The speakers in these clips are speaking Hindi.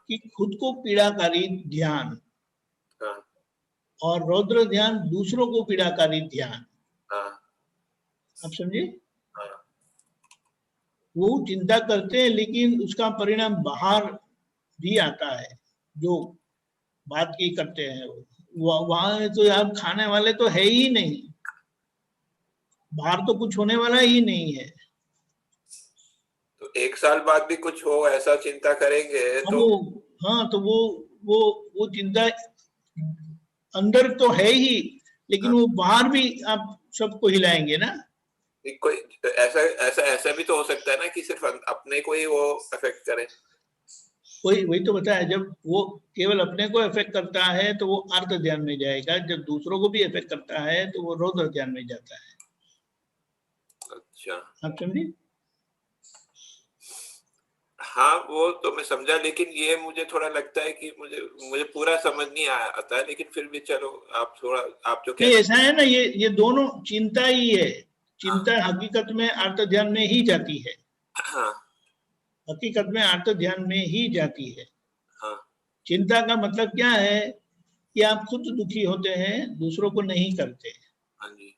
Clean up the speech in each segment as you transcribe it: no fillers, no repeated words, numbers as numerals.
कि खुद को पीड़ाकारी ध्यान हाँ, और रौद्र ध्यान दूसरों को पीड़ाकारी ध्यान। हाँ, आप समझे? हाँ, वो चिंता करते हैं लेकिन उसका परिणाम बाहर भी आता है। जो बात की करते हैं वहां तो यार खाने वाले तो है ही नहीं, बाहर तो कुछ होने वाला ही नहीं है। तो 1 साल बाद भी कुछ हो ऐसा चिंता करेंगे तो हाँ तो वो चिंता अंदर तो है ही, लेकिन वो बाहर भी आप सबको हिलाएंगे ना। कोई ऐसा ऐसा ऐसा भी तो हो सकता है ना कि सिर्फ अपने को ही वो अफेक्ट करे। वही तो बताया, जब वो केवल अपने को इफेक्ट करता है तो वो अर्थ ध्यान में जाएगा, जब दूसरों को भी इफेक्ट करता है तो वो रौद्र ध्यान में जाता है। अच्छा, आप समझे? हाँ वो तो मैं समझा, लेकिन ये मुझे थोड़ा लगता है कि मुझे पूरा समझ नहीं आता है, लेकिन फिर भी चलो आप थोड़ा, आप जो नहीं, कहते ऐसा है ना, ये दोनों चिंता ही है। हाँ, चिंता हकीकत में अर्थ ध्यान में ही जाती है। हाँ, हकीकत में अर्थ ध्यान में ही जाती है। हाँ, चिंता का मतलब क्या है कि आप खुद दुखी होते हैं, दूसरों को नहीं करते। हाँ जी,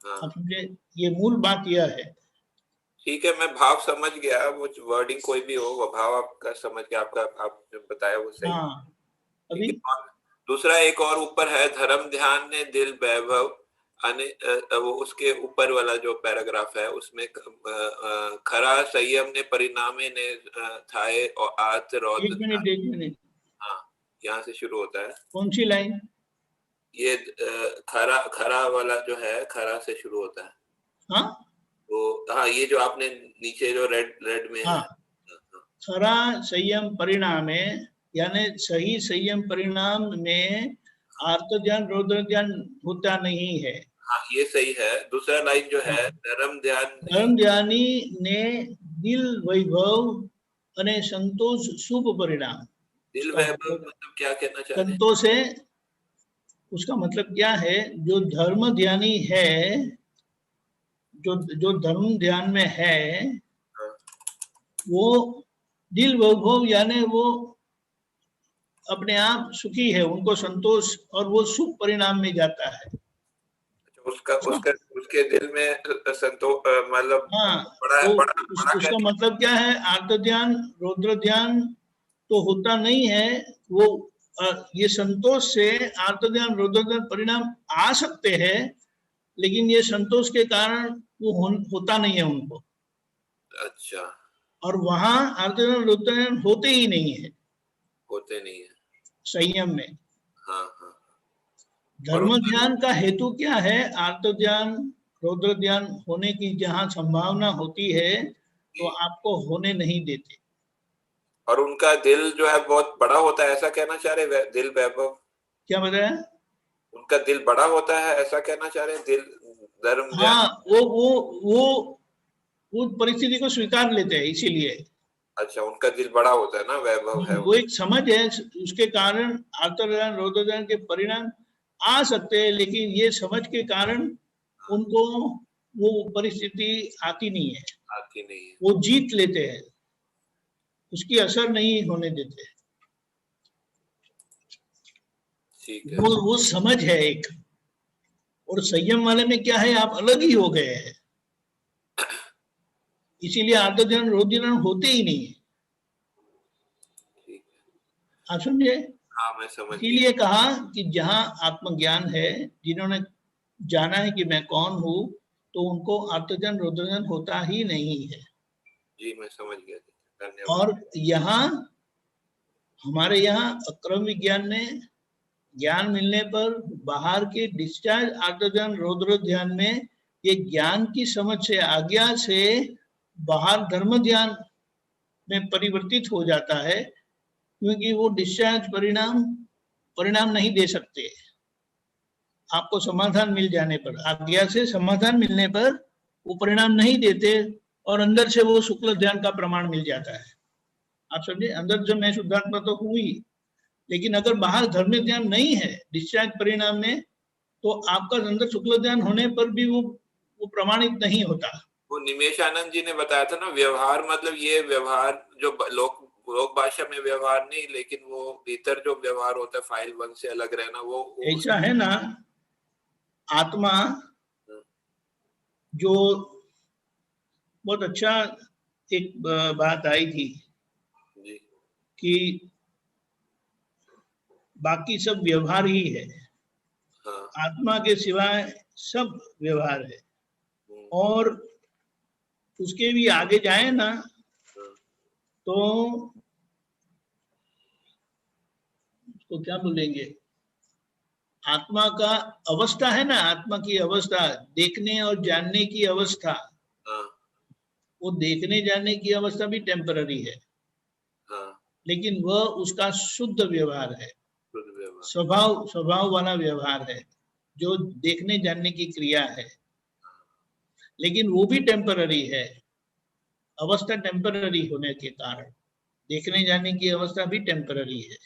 हाँ, आप समझे? ये मूल बात यह है। ठीक है, मैं भाव समझ गया, वो वर्डिंग कोई भी हो, वो भाव आपका समझ गया, आपका आप जो बताया वो सही। हाँ ठीक अभी है। और दूसरा एक और ऊपर है, धर्म ध्यान ने दिल वैभव वो उसके ऊपर वाला जो पैराग्राफ है उसमें खरा संयम ने परिणामे ने थाए और आत रौद्र ध्यान। एक मिनट, हाँ, यहाँ से शुरू होता है कौन सी लाइन? ये। खरा खरा वाला जो है, खरा से शुरू होता है। हाँ तो हाँ, ये जो आपने नीचे जो रेड रेड में है। हाँ, खरा संयम परिणाम है, यानी सही संयम परिणाम में आर्त ज्ञान रौद्र ज्ञान होता नहीं है। हाँ, ये सही है। दूसरा लाइन जो हाँ, है, धर्म ध्यान ने धर्म ध्यानी ने दिल वैभव अने संतोष शुभ परिणाम। दिल उसका वैभव मतलब मतलब क्या कहना चाह रहे हैं? संतोष है, उसका मतलब क्या है? जो धर्म ध्यानी है, जो धर्म ध्यान में है, हाँ, वो दिल वैभव यानी वो अपने आप सुखी है, उनको संतोष और वो शुभ परिणाम में जाता है। उसका उसका उसके दिल में संतोष, मतलब हाँ, बड़ा वो बड़ा बड़ा उसका मतलब क्या है? आर्त ध्यान रौद्र ध्यान तो होता नहीं है। वो ये संतोष से आर्त ध्यान रौद्र ध्यान परिणाम आ सकते हैं, लेकिन ये संतोष के कारण वो होता नहीं है उनको। अच्छा, और वहां आर्त ध्यान रौद्र ध्यान होते ही नहीं है होते नहीं है। संयम में। हाँ, हाँ। और धर्म ध्यान का हेतु क्या है? आर्त ध्यान रौद्र ध्यान होने की जहां संभावना होती है तो आपको होने नहीं देते। और उनका दिल जो है बहुत बड़ा होता है, ऐसा कहना चाह रहे हैं? दिल वैभव, क्या बताया? उनका दिल बड़ा होता है ऐसा कहना चाह रहे हैं? दिल धर्म ध्यान। हाँ, वो वो परिस्थिति को स्वीकार लेते हैं इसीलिए। अच्छा, उनका दिल बड़ा होता है ना, वैभव है वो एक समझ है, उसके कारण आर्तदान रौद्रदान के परिणाम आ सकते हैं, लेकिन ये समझ के कारण उनको वो परिस्थिति आती नहीं है, आती नहीं है। वो जीत लेते हैं, उसकी असर नहीं होने देते। ठीक है। वो समझ है एक। और संयम वाले में क्या है? आप अलग ही हो गए हैं, इसीलिए आर्तदान रौद्रदान होते ही नहीं है। ठीक है। आप समझे? हाँ, मैं समझ गया। इसीलिए कहा कि जहां आत्मज्ञान है, जिन्होंने जाना है कि मैं कौन हूं, तो उनको आर्तजन रुद्रजन होता ही नहीं है। जी, मैं समझ गया। धन्यवाद। और यहाँ हमारे यहाँ अक्रम विज्ञान में ज्ञान मिलने पर बाहर के डिस्चार्ज आर्तजन रौद्र ध्यान में ये ज्ञान की समझ से आज्ञा से बाहर धर्म ध्यान में परिवर्तित हो जाता है, क्योंकि वो डिस्चार्ज परिणाम परिणाम नहीं दे सकते। आपको समाधान मिल जाने पर, आज्ञा से समाधान मिलने पर वो परिणाम नहीं देते, और अंदर से वो शुक्ल ध्यान का प्रमाण मिल जाता है। आप समझे? अंदर जो मैं शुद्धात्मा तो हुई, लेकिन अगर बाहर धर्म ध्यान नहीं है डिस्चार्ज परिणाम में, तो आपका अंदर शुक्ल ध्यान होने पर भी वो प्रमाणित नहीं होता। वो निमेश आनंद जी ने बताया था ना, व्यवहार मतलब ये व्यवहार जो लोग लोक भाषा में व्यवहार नहीं, लेकिन वो भीतर जो व्यवहार होता है फाइल 1 से अलग रहना, वो ऐसा है ना, आत्मा जो बहुत अच्छा एक बात आई थी जी कि बाकी सब व्यवहार ही है, हाँ आत्मा के सिवाय सब व्यवहार है। और उसके भी आगे जाए ना तो उसको क्या बोलेंगे, आत्मा का अवस्था है ना, आत्मा की अवस्था, देखने और जानने की अवस्था, हाँ वो देखने जानने की अवस्था भी टेम्पररी है, हाँ लेकिन वह उसका शुद्ध व्यवहार है, शुद्ध व्यवहार स्वभाव स्वभाव वाला व्यवहार है, जो देखने जानने की क्रिया है, लेकिन वो भी टेम्पररी है। अवस्था टेम्पररी होने के कारण देखने जाने की अवस्था भी टेम्पररी है,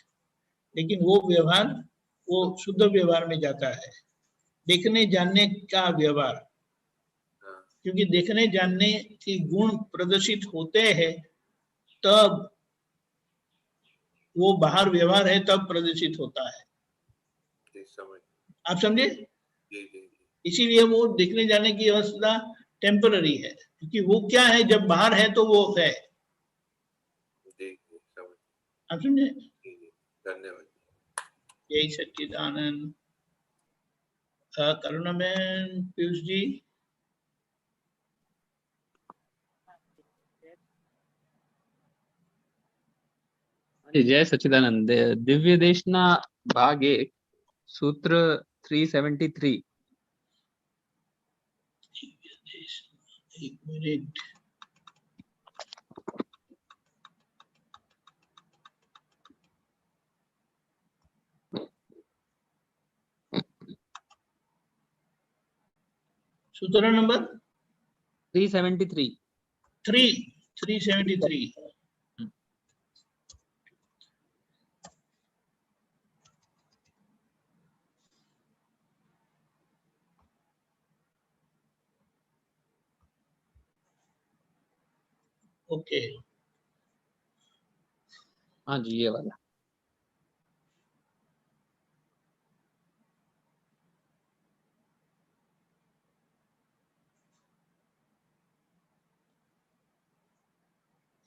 लेकिन वो व्यवहार वो शुद्ध व्यवहार में जाता है, देखने जानने का व्यवहार। हाँ क्योंकि देखने जानने की गुण प्रदर्शित होते हैं तब वो बाहर व्यवहार है, तब प्रदर्शित होता है। जी समझ आप समझे? जी जी जी इसीलिए वो देखने जाने की अवस्था टेम्पररी है, क्योंकि वो क्या है, जब बाहर है तो वो है। जी जी समझ आप समझे? जी जी धन्यवाद। यही सच्चिदानंद। करुणा में पीयूष जी। जी, जय सच्चिदानंद। दिव्य देशना भाग 1 सूत्र 373। एक मिनट। सूत्र नंबर 373। 373। ओके। हाँ जी, ये वाला।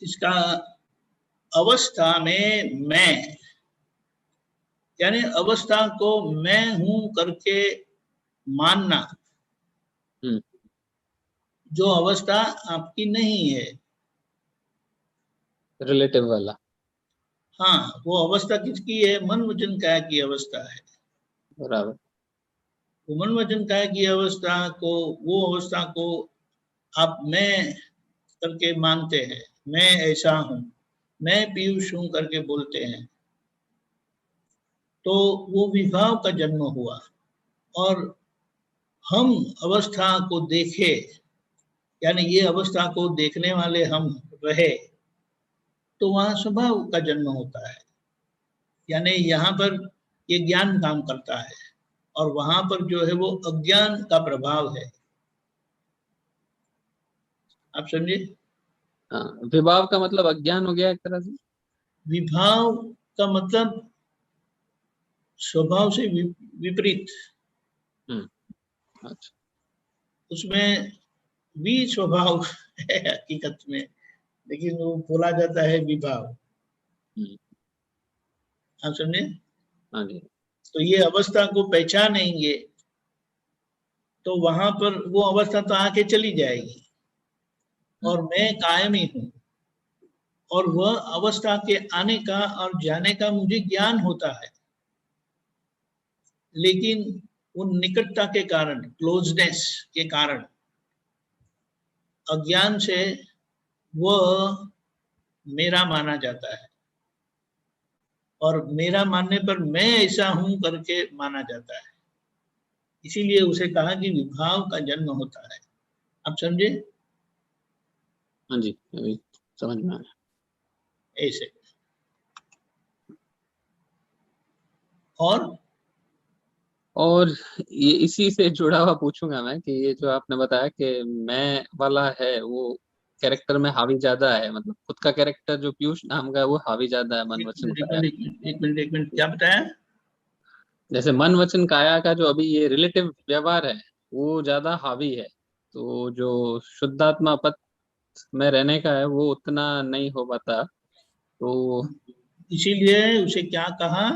इसका अवस्था में मैं, यानी अवस्था को मैं हूं करके मानना, हम्म जो अवस्था आपकी नहीं है। रिलेटिव वाला। हाँ, वो अवस्था किसकी है? मन वचन काया की अवस्था है। बराबर। वो मन वचन काया की अवस्था को, वो अवस्था को आप मैं करके मानते हैं, मैं ऐसा हूं, मैं पीयूष हूं करके बोलते हैं, तो वो विभाव का जन्म हुआ। और हम अवस्था को देखे, यानी ये अवस्था को देखने वाले हम रहे, तो वहां स्वभाव का जन्म होता है। यानी यहाँ पर ये ज्ञान काम करता है, और वहां पर जो है वो अज्ञान का प्रभाव है। आप समझे? हाँ, विभाव का मतलब अज्ञान हो गया एक तरह से। विभाव का मतलब स्वभाव से विपरीत। अच्छा। उसमें भी स्वभाव है हकीकत में, लेकिन वो बोला जाता है विभाव। आप समझे? हाँ जी। तो ये अवस्था को पहचानेंगे तो वहां पर वो अवस्था तो आके चली जाएगी, और मैं कायम ही हूं, और वह अवस्था के आने का और जाने का मुझे ज्ञान होता है, लेकिन उन निकटता के कारण, क्लोजनेस के कारण, अज्ञान से वह मेरा माना जाता है, और मेरा मानने पर मैं ऐसा हूं करके माना जाता है। इसीलिए उसे कहा कि विभाव का जन्म होता है। आप समझे? हाँ जी, अभी समझ में आया। ऐसे। और ये इसी से जुड़ा हुआ पूछूंगा मैं कि ये जो आपने बताया कि मैं वाला है, वो कैरेक्टर में हावी ज्यादा है, मतलब खुद का कैरेक्टर जो पीयूष नाम का है वो हावी ज्यादा है मन एक वचन मिनट एक काया। मिनट एक मिनट क्या बताया? जैसे मन वचन काया का जो अभी ये रिलेटिव व्यवहार है वो ज्यादा हावी है, तो जो शुद्धात्मा पद में रहने का है वो उतना नहीं हो पाता। तो इसीलिए उसे क्या कहा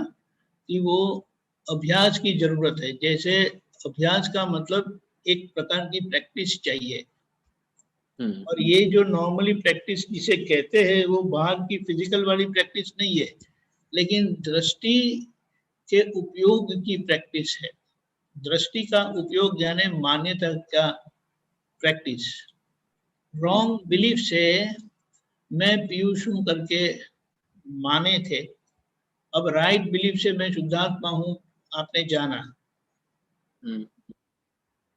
कि वो अभ्यास की जरूरत है। जैसे अभ्यास का मतलब एक प्रकार की प्रैक्टिस चाहिए, और ये जो नॉर्मली प्रैक्टिस जिसे कहते हैं वो बाहर की फिजिकल वाली प्रैक्टिस नहीं है, लेकिन दृष्टि के उपयोग की प्रैक्टिस है। दृष्टि का उपयोग यानी मान्यता का प्रैक्टिस। रॉन्ग बिलीफ से मैं पीयूष हूं करके माने थे, अब राइट बिलीफ से मैं शुद्धात्मा हूं आपने जाना,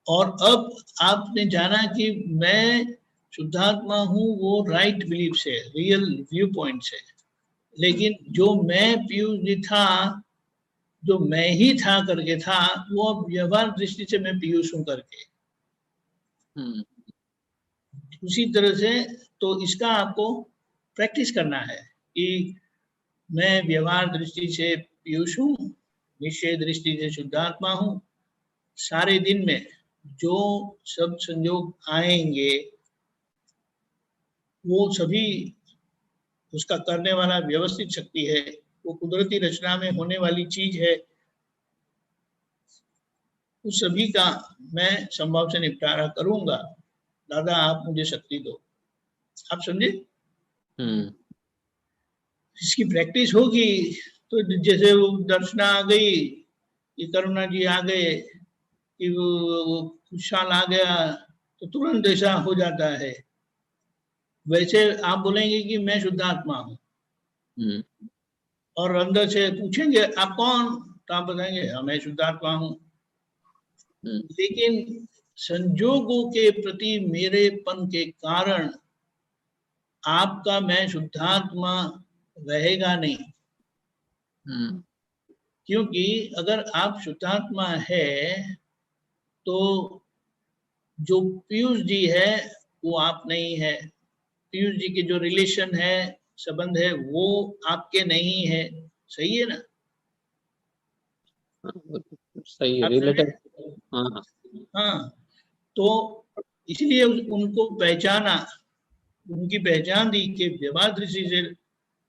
और अब आपने जाना कि मैं शुद्धात्मा हूं, वो राइट बिलीफ से, रियल व्यू पॉइंट से। लेकिन जो मैं पीयूष जी था, जो मैं ही था करके था, वो अब व्यवहार दृष्टि से मैं पीयूष हूं करके। उसी तरह से तो इसका आपको प्रैक्टिस करना है कि मैं व्यवहार दृष्टि से पीयूष हूं, निश्चय दृष्टि से शुद्धात्मा हूं। सारे दिन में जो सब संयोग आएंगे वो सभी उसका करने वाला व्यवस्थित शक्ति है, वो कुदरती रचना में होने वाली चीज है। उस सभी का मैं संभव से निपटारा करूंगा। दादा आप मुझे शक्ति दो। आप समझे? इसकी प्रैक्टिस होगी तो जैसे वो दर्शना आ गई, ये करुणा जी आ गए, कि वो खुशहाल आ गया, तो तुरंत ऐसा हो जाता है। वैसे आप बोलेंगे कि मैं शुद्धात्मा हूँ, और अंदर से पूछेंगे आप कौन, तो आप बताएंगे मैं शुद्धात्मा हूँ। लेकिन संजोगों के प्रति मेरेपन के कारण आपका मैं शुद्धात्मा रहेगा नहीं। क्योंकि अगर आप शुद्धात्मा है तो जो पीयूष जी है वो आप नहीं है। पीयूष जी के जो रिलेशन है, संबंध है, वो आपके नहीं है। सही है ना? सही है, आप रिलेटिव। हाँ हाँ, तो इसलिए उनको पहचाना, उनकी पहचान दी कि व्यवहार दृष्टि से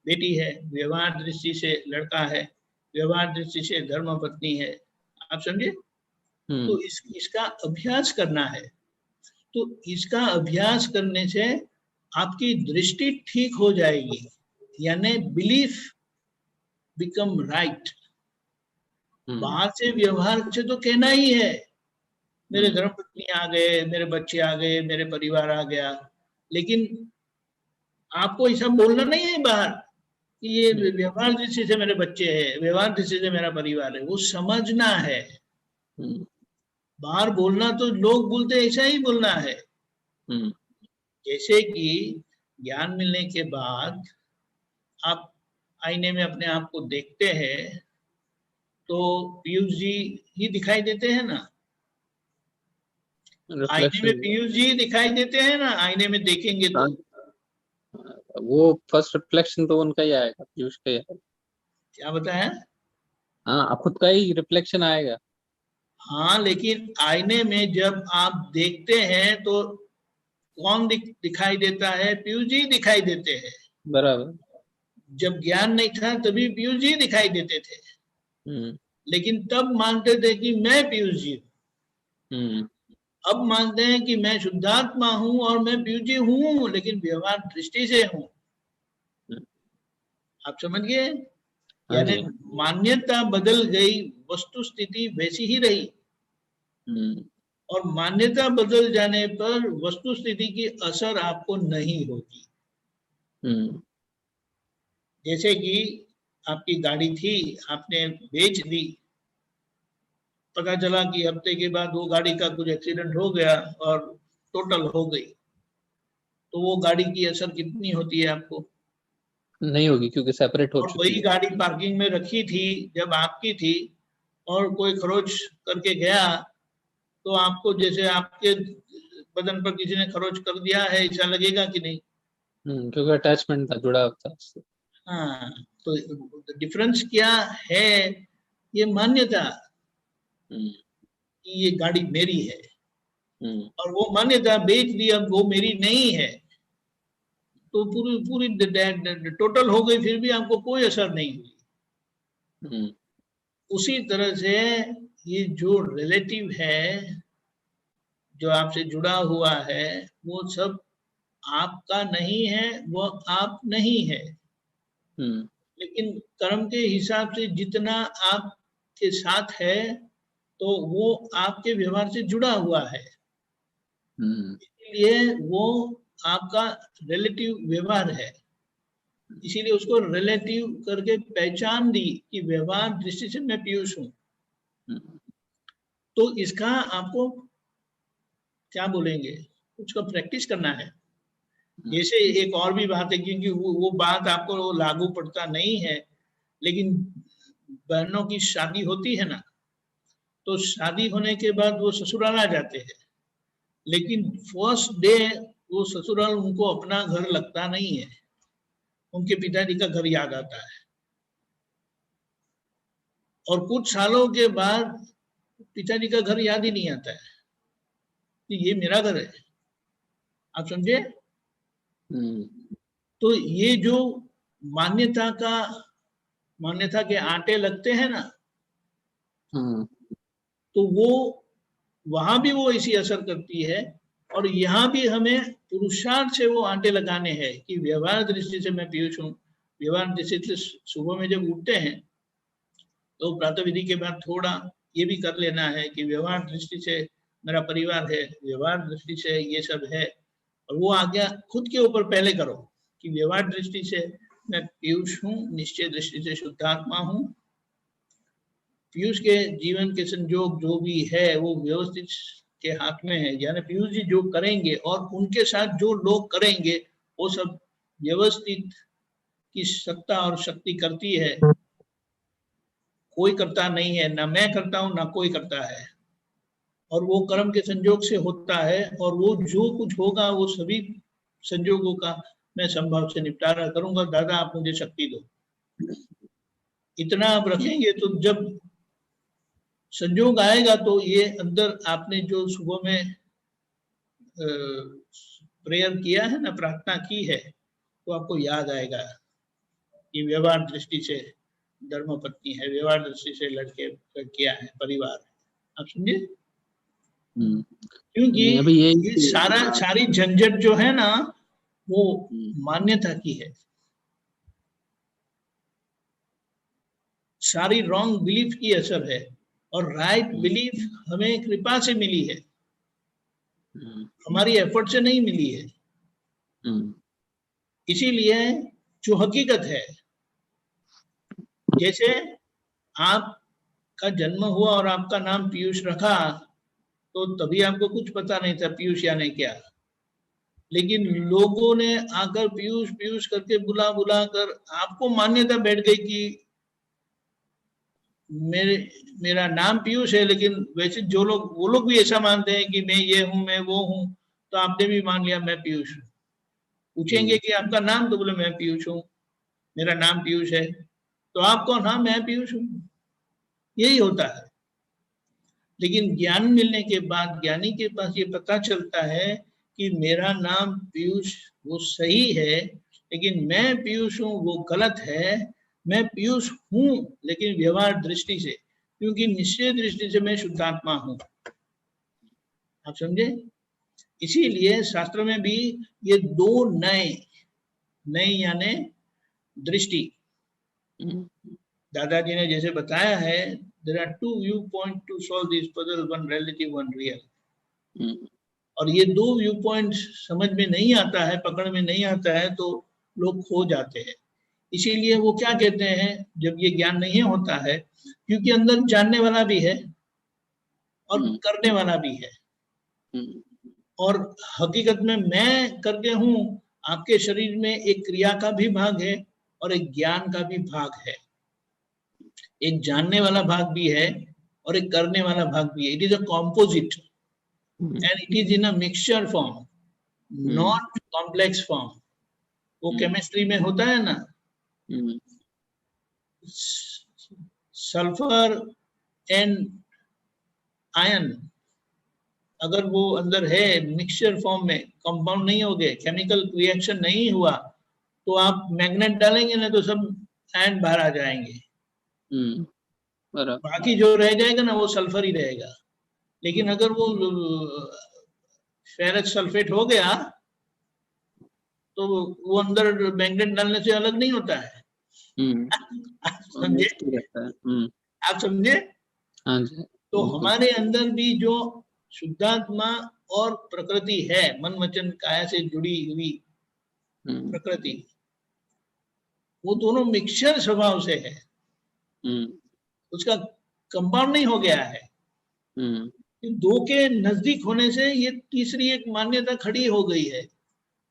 बेटी है, व्यवहार दृष्टि से लड़का है, व्यवहार दृष्टि से धर्म पत्नी है। आप समझे? तो इसका अभ्यास करना है। तो इसका अभ्यास करने से आपकी दृष्टि ठीक हो जाएगी, यानी बिलीफ बिकम राइट। बाहर से व्यवहार से तो कहना ही है मेरे धर्मपत्नी आ गए, मेरे बच्चे आ गए, मेरे परिवार आ गया, लेकिन आपको ऐसा बोलना नहीं है बाहर कि ये व्यवहार दृष्टि से मेरे बच्चे हैं, व्यवहार दृष्टि से मेरा परिवार है। वो समझना है। बाहर बोलना तो लोग बोलते ऐसा ही बोलना है। जैसे कि ज्ञान मिलने के बाद आप आईने में अपने आप को देखते हैं तो पीयूष जी ही दिखाई देते हैं ना। आईने में पीयूष जी दिखाई देते हैं ना, आईने में देखेंगे तो। वो फर्स्ट रिफ्लेक्शन तो उनका ही आएगा, पीयूष का ही आएगा। क्या बताया? हाँ, खुद का ही रिफ्लेक्शन आएगा। हाँ, लेकिन आईने में जब आप देखते हैं तो कौन दिखाई देता है? पीयूष जी दिखाई देते हैं। बराबर। जब ज्ञान नहीं था तभी पीयूष जी दिखाई देते थे, लेकिन तब मानते थे कि मैं पीयूष जी हूँ। अब मानते हैं कि मैं शुद्धात्मा हूँ और मैं पीयूष जी हूँ, लेकिन व्यवहार दृष्टि से हूँ। आप समझ गए? यानी मान्यता बदल गई, वस्तु स्थिति वैसी ही रही। और मान्यता बदल जाने पर वस्तु स्थिति की असर आपको नहीं होगी। जैसे कि आपकी गाड़ी थी, आपने बेच दी, पता चला कि हफ्ते के बाद वो गाड़ी का कुछ एक्सीडेंट हो गया और टोटल हो गई, तो वो गाड़ी की असर कितनी होती है आपको? नहीं होगी, क्योंकि सेपरेट हो और चुकी वही है। गाड़ी पार्किंग में रखी थी जब आपकी थी, और कोई खरोच करके गया तो आपको जैसे आपके बदन पर किसी ने खरोच कर दिया है, ऐसा लगेगा कि नहीं? क्योंकि अटैचमेंट था, जुड़ा था उससे। हाँ, तो डिफरेंस क्या है? ये मान्यता कि ये गाड़ी मेरी है, और वो मान्यता बेच दी, अब वो मेरी नहीं है, तो पूरी पूरी टोटल हो गई, फिर भी आपको कोई असर नहीं हुई। उसी तरह से ये जो रिलेटिव है, जो आपसे जुड़ा हुआ है, वो सब आपका नहीं है, वो आप नहीं है। लेकिन कर्म के हिसाब से जितना आपके साथ है, तो वो आपके व्यवहार से जुड़ा हुआ है, इसलिए वो आपका रिलेटिव व्यवहार है। इसीलिए उसको रिलेटिव करके पहचान दी कि व्यवहार दृष्टि से मैं पीयूष हूं। तो इसका आपको क्या बोलेंगे, उसका प्रैक्टिस करना है। जैसे एक और भी बात है, क्योंकि वो बात आपको लागू पड़ता नहीं है, लेकिन बहनों की शादी होती है ना, तो शादी होने के बाद वो ससुराल आ जाते हैं, लेकिन फर्स्ट डे वो ससुराल उनको अपना घर लगता नहीं है, उनके पिताजी का घर याद आता है। और कुछ सालों के बाद पिताजी का घर याद ही नहीं आता है कि ये मेरा घर है। आप समझे? तो ये जो मान्यता के आटे लगते हैं ना, तो वो वहां भी वो इसी असर करती है, और यहाँ भी हमें पुरुषार्थ से वो आटे लगाने हैं कि व्यवहार दृष्टि से मैं पीयूष हूँ। व्यवहार दृष्टि से सुबह में जब उठते हैं तो प्रातः विधि के बाद थोड़ा ये भी कर लेना है कि व्यवहार दृष्टि से मेरा परिवार है, व्यवहार दृष्टि से ये सब है, और वो आज्ञा खुद के ऊपर पहले करो कि व्यवहार दृष्टि से मैं पीयूष हूँ, निश्चय दृष्टि से शुद्धात्मा हूँ। पीयूष के जीवन के संजोग जो भी है वो व्यवस्थित के हाथ में है, यानी पीयूष जी जो करेंगे और उनके साथ जो लोग करेंगे वो सब व्यवस्थित की सत्ता और शक्ति करती है। कोई करता नहीं है, ना मैं करता हूं ना कोई करता है, और वो कर्म के संजोग से होता है, और वो जो कुछ होगा वो सभी संजोगों का मैं संभव से निपटारा करूंगा। दादा आप मुझे शक्ति दो। इतना आप रखेंगे तो जब संजोग आएगा तो ये अंदर आपने जो सुबह में प्रेयर किया है ना, प्रार्थना की है, तो आपको याद आएगा कि व्यवहार दृष्टि से धर्म पत्नी है, व्यवहार दृष्टि से लड़के लड़कियां है, परिवार है। आप समझे? क्योंकि ये सारी झंझट जो है ना वो मान्यता की है, सारी रॉन्ग बिलीफ की असर है, और राइट बिलीफ हमें कृपा से मिली है, हमारी एफर्ट से नहीं मिली है। इसीलिए जो हकीकत है, जैसे आपका जन्म हुआ और आपका नाम पीयूष रखा, तो तभी आपको कुछ पता नहीं था पीयूष यानी क्या, लेकिन लोगों ने आकर पीयूष पीयूष करके बुला बुला कर आपको मान्यता बैठ गई कि मेरा नाम पीयूष है, लेकिन वैसे जो लोग वो लोग भी ऐसा मानते हैं कि मैं ये हूं, मैं वो हूं, तो आपने भी मान लिया मैं पीयूष हूं। पूछेंगे कि आपका नाम, तो बोले मैं पीयूष हूँ, मेरा नाम पीयूष है। तो आप कौन? हाँ मैं पीयूष हूँ। यही होता है। लेकिन ज्ञान मिलने के बाद ज्ञानी के पास ये पता चलता है कि मेरा नाम पीयूष वो सही है, लेकिन मैं पीयूष हूँ वो गलत है। मैं पीयूष हूँ लेकिन व्यवहार दृष्टि से, क्योंकि निश्चय दृष्टि से मैं शुद्धात्मा हूँ। आप समझे? इसीलिए शास्त्र में भी ये दो नए यानी दृष्टि, दादाजी ने जैसे बताया है, there are two viewpoints to solve this puzzle, one relative, one real। और ये दो व्यू पॉइंट समझ में नहीं आता है, पकड़ में नहीं आता है, तो लोग खो जाते हैं। इसीलिए वो क्या कहते हैं, जब ये ज्ञान नहीं होता है, क्योंकि अंदर जानने वाला भी है और करने वाला भी है, और हकीकत में मैं करके हूं, आपके शरीर में एक क्रिया का भी भाग है और एक ज्ञान का भी भाग है, एक जानने वाला भाग भी है और एक करने वाला भाग भी है। It is a composite. and it is in a mixture form, not complex form. वो केमिस्ट्री में होता है ना, सल्फर एंड आयन, अगर वो अंदर है मिक्सचर फॉर्म में, कंपाउंड नहीं हो गए, केमिकल रिएक्शन नहीं हुआ, तो आप मैग्नेट डालेंगे ना तो सब आयन बाहर आ जाएंगे, बाकी जो रह जाएगा ना वो सल्फर ही रहेगा। लेकिन अगर वो फेरस सल्फेट हो गया तो वो अंदर मैग्नेट डालने से अलग नहीं होता है। आप समझे? आप समझे? तो हमारे अंदर भी जो शुद्धात्मा और प्रकृति है, मन वचन काया से जुड़ी हुई प्रकृति, वो दोनों मिक्सचर स्वभाव से है, उसका कंपाउंड नहीं हो गया है। दो के नजदीक होने से ये तीसरी एक मान्यता खड़ी हो गई है,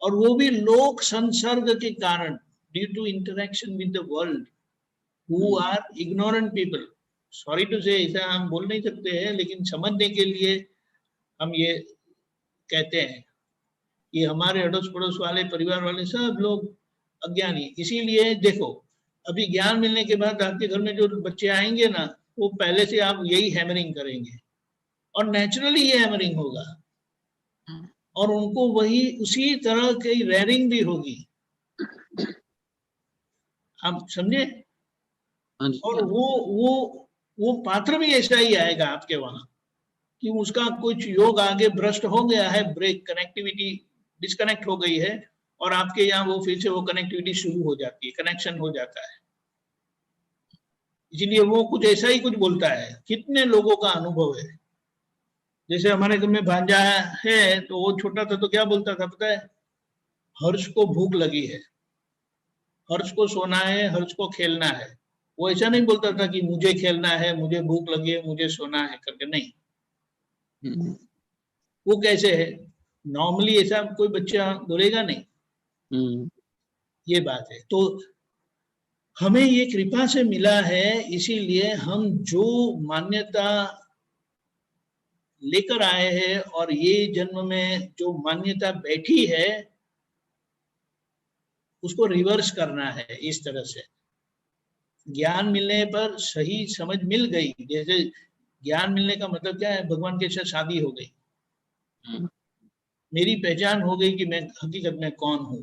और वो भी लोक संसर्ग के कारण, due to interaction with the world who are ignorant people. Sorry to say, ऐसा हम बोल नहीं सकते हैं, लेकिन समझने के लिए हम ये कहते हैं। ये हमारे अड़ोस पड़ोस वाले, परिवार वाले सब लोग अज्ञानी। इसीलिए देखो, अभी ज्ञान मिलने के बाद आपके घर में जो बच्चे आएंगे ना, वो पहले से आप यही हैमरिंग करेंगे, और नेचुरली ये हैमरिंग होगा, और उनको वही उसी तरह की रेयरिंग भी होगी। आप समझे? और वो पात्र भी ऐसा ही आएगा आपके वहां, कि उसका कुछ योग आगे भ्रष्ट हो गया है, ब्रेक, कनेक्टिविटी डिस्कनेक्ट हो गई है, और आपके यहाँ वो फिर से वो कनेक्टिविटी शुरू हो जाती है, कनेक्शन हो जाता है। इसलिए वो कुछ ऐसा ही कुछ बोलता है। कितने लोगों का अनुभव है, जैसे हमारे घर में भांजा है, तो वो छोटा था तो क्या बोलता था पता है? हर्ष को भूख लगी है, हर्ष को सोना है, हर्ष को खेलना है। वो ऐसा नहीं बोलता था कि मुझे खेलना है, मुझे भूख लगी है, मुझे सोना है करके, नहीं। वो कैसे है? नॉर्मली ऐसा कोई बच्चा बोलेगा नहीं। ये बात है। तो हमें ये कृपा से मिला है, इसीलिए हम जो मान्यता लेकर आए हैं, और ये जन्म में जो मान्यता बैठी है, उसको रिवर्स करना है। इस तरह से ज्ञान मिलने पर सही समझ मिल गई। जैसे ज्ञान मिलने का मतलब क्या है? भगवान के साथ शादी हो गई, मेरी पहचान हो गई कि मैं हकीकत में कौन हूं।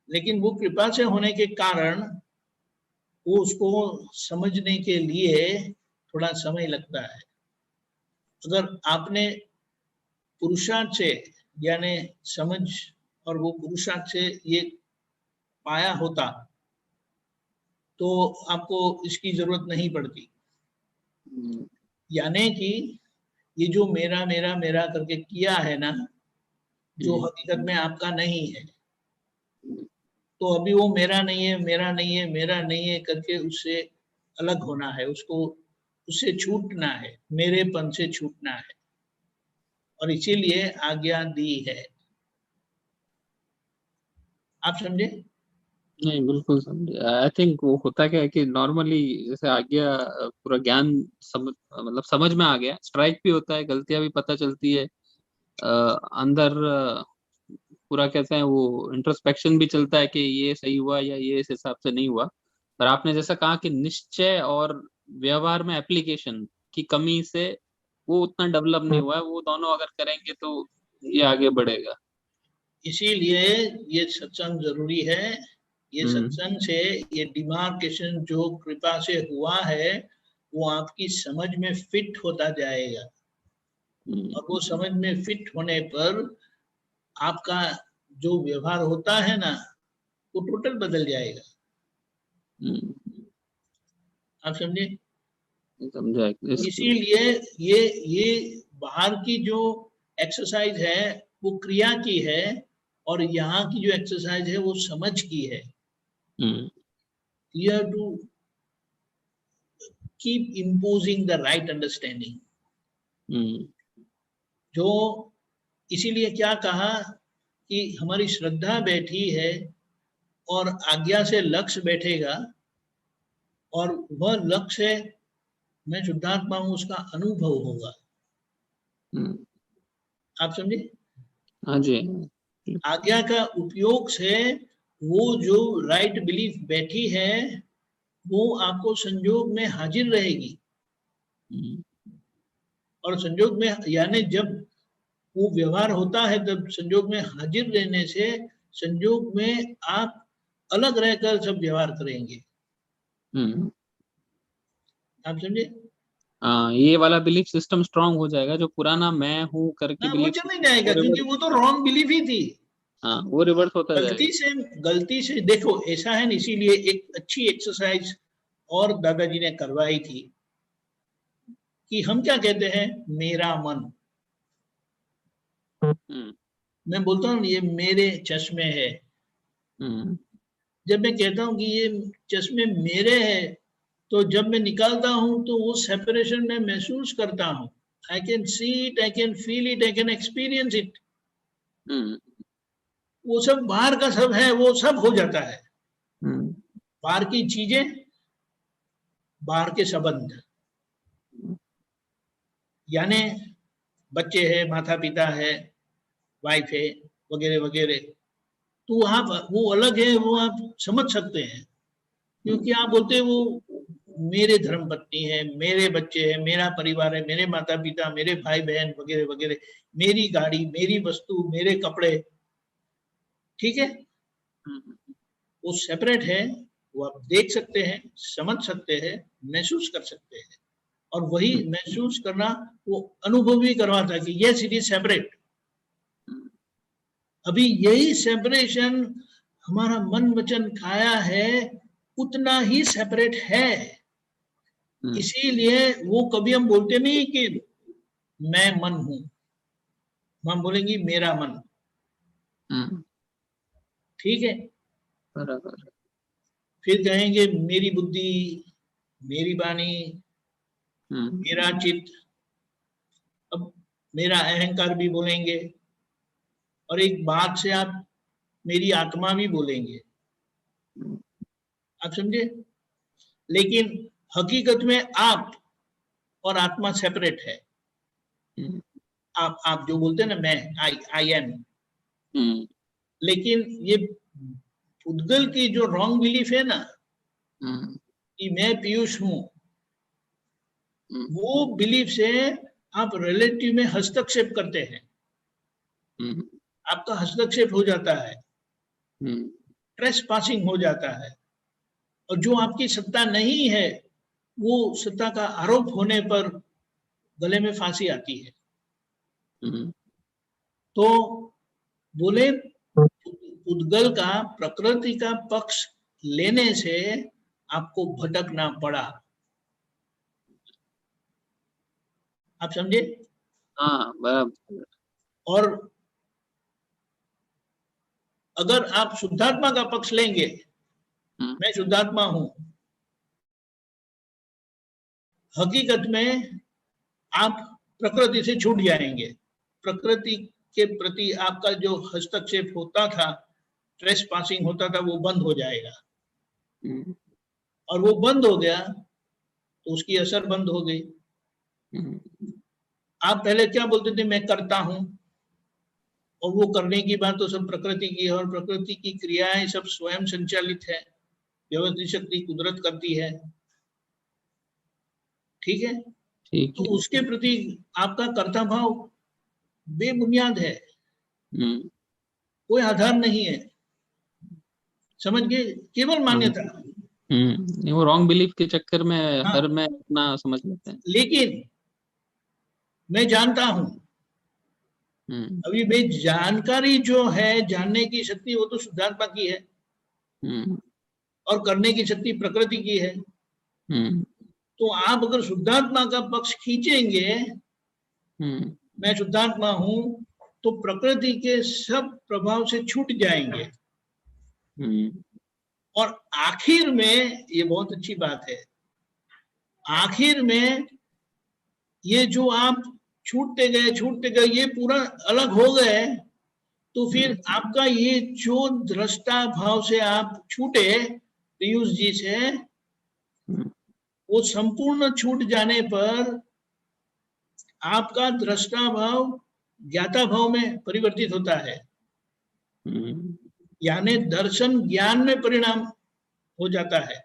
लेकिन वो कृपा से होने के कारण वो उसको समझने के लिए थोड़ा समय लगता है। अगर आपने पुरुषार्थ से, यानी समझ और वो पुरुषार्थ से ये पाया होता, तो आपको इसकी जरूरत नहीं पड़ती। यानी कि ये जो मेरा मेरा मेरा करके किया है ना, जो हकीकत में आपका नहीं है, तो अभी वो मेरा नहीं है, मेरा नहीं है, मेरा नहीं है करके उससे अलग होना है, उसको उससे छूटना है, मेरेपन से छूटना है, और इसीलिए आज्ञा दी है। आप समझे? नहीं, बिल्कुल समझे। आई थिंक वो होता क्या है कि नॉर्मली जैसे आज्ञा पूरा ज्ञान मतलब समझ में आ गया, स्ट्राइक भी होता है, गलतियां भी पता चलती है, अंदर पूरा कहते हैं वो इंट्रोस्पेक्शन भी चलता है कि ये सही हुआ या ये इस हिसाब से नहीं हुआ। पर आपने जैसा कहा कि निश्चय और व्यवहार में एप्लीकेशन की कमी से वो उतना डेवलप नहीं हुआ है, वो दोनों अगर करेंगे तो ये आगे बढ़ेगा। इसीलिए ये सत्संग जरूरी है। ये सत्संग से ये डिमार्केशन जो कृपा से हुआ है, वो आपकी समझ में फिट होता जाएगा, और वो समझ में फिट होने पर आपका जो व्यवहार होता है ना, वो टोटल बदल जाएगा। आप समझे? समझा। इसीलिए ये बाहर की जो एक्सरसाइज है वो क्रिया की है, और यहाँ की जो एक्सरसाइज है वो समझ की है। You have to keep imposing the right understanding. जो इसीलिए क्या कहा कि हमारी श्रद्धा बैठी है, और आज्ञा से लक्ष्य बैठेगा, और वह लक्ष्य मैं शुद्धात्मा हूं उसका अनुभव होगा। आप समझे? हाँ जी। आज्ञा का उपयोग से वो जो राइट बिलीफ बैठी है वो आपको संयोग में हाजिर रहेगी, और संयोग में यानी जब वो व्यवहार होता है तब संयोग में हाजिर रहने से संयोग में आप अलग रहकर सब व्यवहार करेंगे। आप समझे? हाँ, ये वाला बिलीफ सिस्टम स्ट्रांग हो जाएगा, जो पुराना मैं हूँ करके ना वो बिलीफ चला जाएगा, क्योंकि वो तो रॉन्ग बिलीफ ही थी। हाँ, वो रिवर्स होता जाएगा। गलती से देखो ऐसा है ना, इसीलिए एक अच्छी एक्सरसाइज और दादाजी ने करवाई थी कि हम क्या कहते हैं, मेरा मन। मैं बोलता हूँ ये मेरे चश्मे है, जब मैं कहता हूँ कि ये चश्मे मेरे हैं, तो जब मैं निकालता हूँ तो वो सेपरेशन में महसूस करता हूँ। I can see it, I can feel it, I can experience it. वो सब बाहर का सब है, वो सब हो जाता है। बाहर की चीजें, बाहर के संबंध, यानी बच्चे हैं, माता पिता है, वाइफ है, वगैरह वगैरह, तो वहां वो अलग है, वो आप समझ सकते हैं, क्योंकि आप बोलते हैं वो मेरे धर्म पत्नी है, मेरे बच्चे हैं, मेरा परिवार है, मेरे माता पिता, मेरे भाई बहन वगैरह वगैरह, मेरी गाड़ी, मेरी वस्तु, मेरे कपड़े, ठीक है, वो सेपरेट है। वो आप देख सकते हैं, समझ सकते हैं, महसूस कर सकते हैं, और वही महसूस करना वो अनुभव भी करवाता है कि यस इट इज सेपरेट। अभी यही सेपरेशन हमारा मन वचन काया है, उतना ही सेपरेट है। इसीलिए वो कभी हम बोलते नहीं कि मैं मन हूं, हम बोलेंगे मेरा मन। ठीक है, बराबर। फिर कहेंगे मेरी बुद्धि, मेरी वाणी, मेरा चित्त, अब मेरा अहंकार भी बोलेंगे, और एक बात से आप मेरी आत्मा भी बोलेंगे। आप समझे? लेकिन हकीकत में आप और आत्मा सेपरेट है। आप जो बोलते हैं ना, मैं, आई एम, लेकिन ये उद्गल की जो रॉन्ग बिलीफ है ना कि मैं पीयूष हूं, वो बिलीफ से आप रिलेटिव में हस्तक्षेप करते हैं, आपका हस्तक्षेप हो जाता है, ट्रेस पासिंग हो जाता है, और जो आपकी सत्ता नहीं है वो सत्ता का आरोप होने पर गले में फांसी आती है। तो बोले उद्गल का, प्रकृति का पक्ष लेने से आपको भटकना पड़ा। आप समझे? हाँ, बराबर। और अगर आप शुद्धात्मा का पक्ष लेंगे, मैं शुद्धात्मा हूं, हकीकत में आप प्रकृति से छूट जाएंगे। प्रकृति के प्रति आपका जो हस्तक्षेप होता था, ट्रेस पासिंग होता था, वो बंद हो जाएगा, और वो बंद हो गया तो उसकी असर बंद हो गई। आप पहले क्या बोलते थे, मैं करता हूं, और वो करने की बात तो सब प्रकृति की है, और प्रकृति की क्रियाएं सब स्वयं संचालित है, व्यवस्थित शक्ति कुदरत करती है। ठीक है, तो उसके प्रति आपका कर्ता भाव बेबुनियाद है, कोई आधार नहीं है। समझ गए? केवल मान्यता। वो रॉन्ग बिलीफ के चक्कर में हाँ, हर मैं अपना समझ लेते हैं। लेकिन मैं जानता हूं, अभी भाई जानकारी जो है, जानने की शक्ति, वो तो शुद्धात्मा की है, और करने की शक्ति प्रकृति की है। तो आप अगर शुद्धात्मा का पक्ष खींचेंगे, मैं शुद्धात्मा हूं, तो प्रकृति के सब प्रभाव से छूट जाएंगे। और आखिर में, ये बहुत अच्छी बात है, आखिर में ये जो आप छूटते गए ये पूरा अलग हो गए, तो फिर आपका ये जो दृष्टा भाव से आप छूटे पीयूष जी से, वो संपूर्ण छूट जाने पर आपका दृष्टा भाव ज्ञाता भाव में परिवर्तित होता है, यानी दर्शन ज्ञान में परिणाम हो जाता है।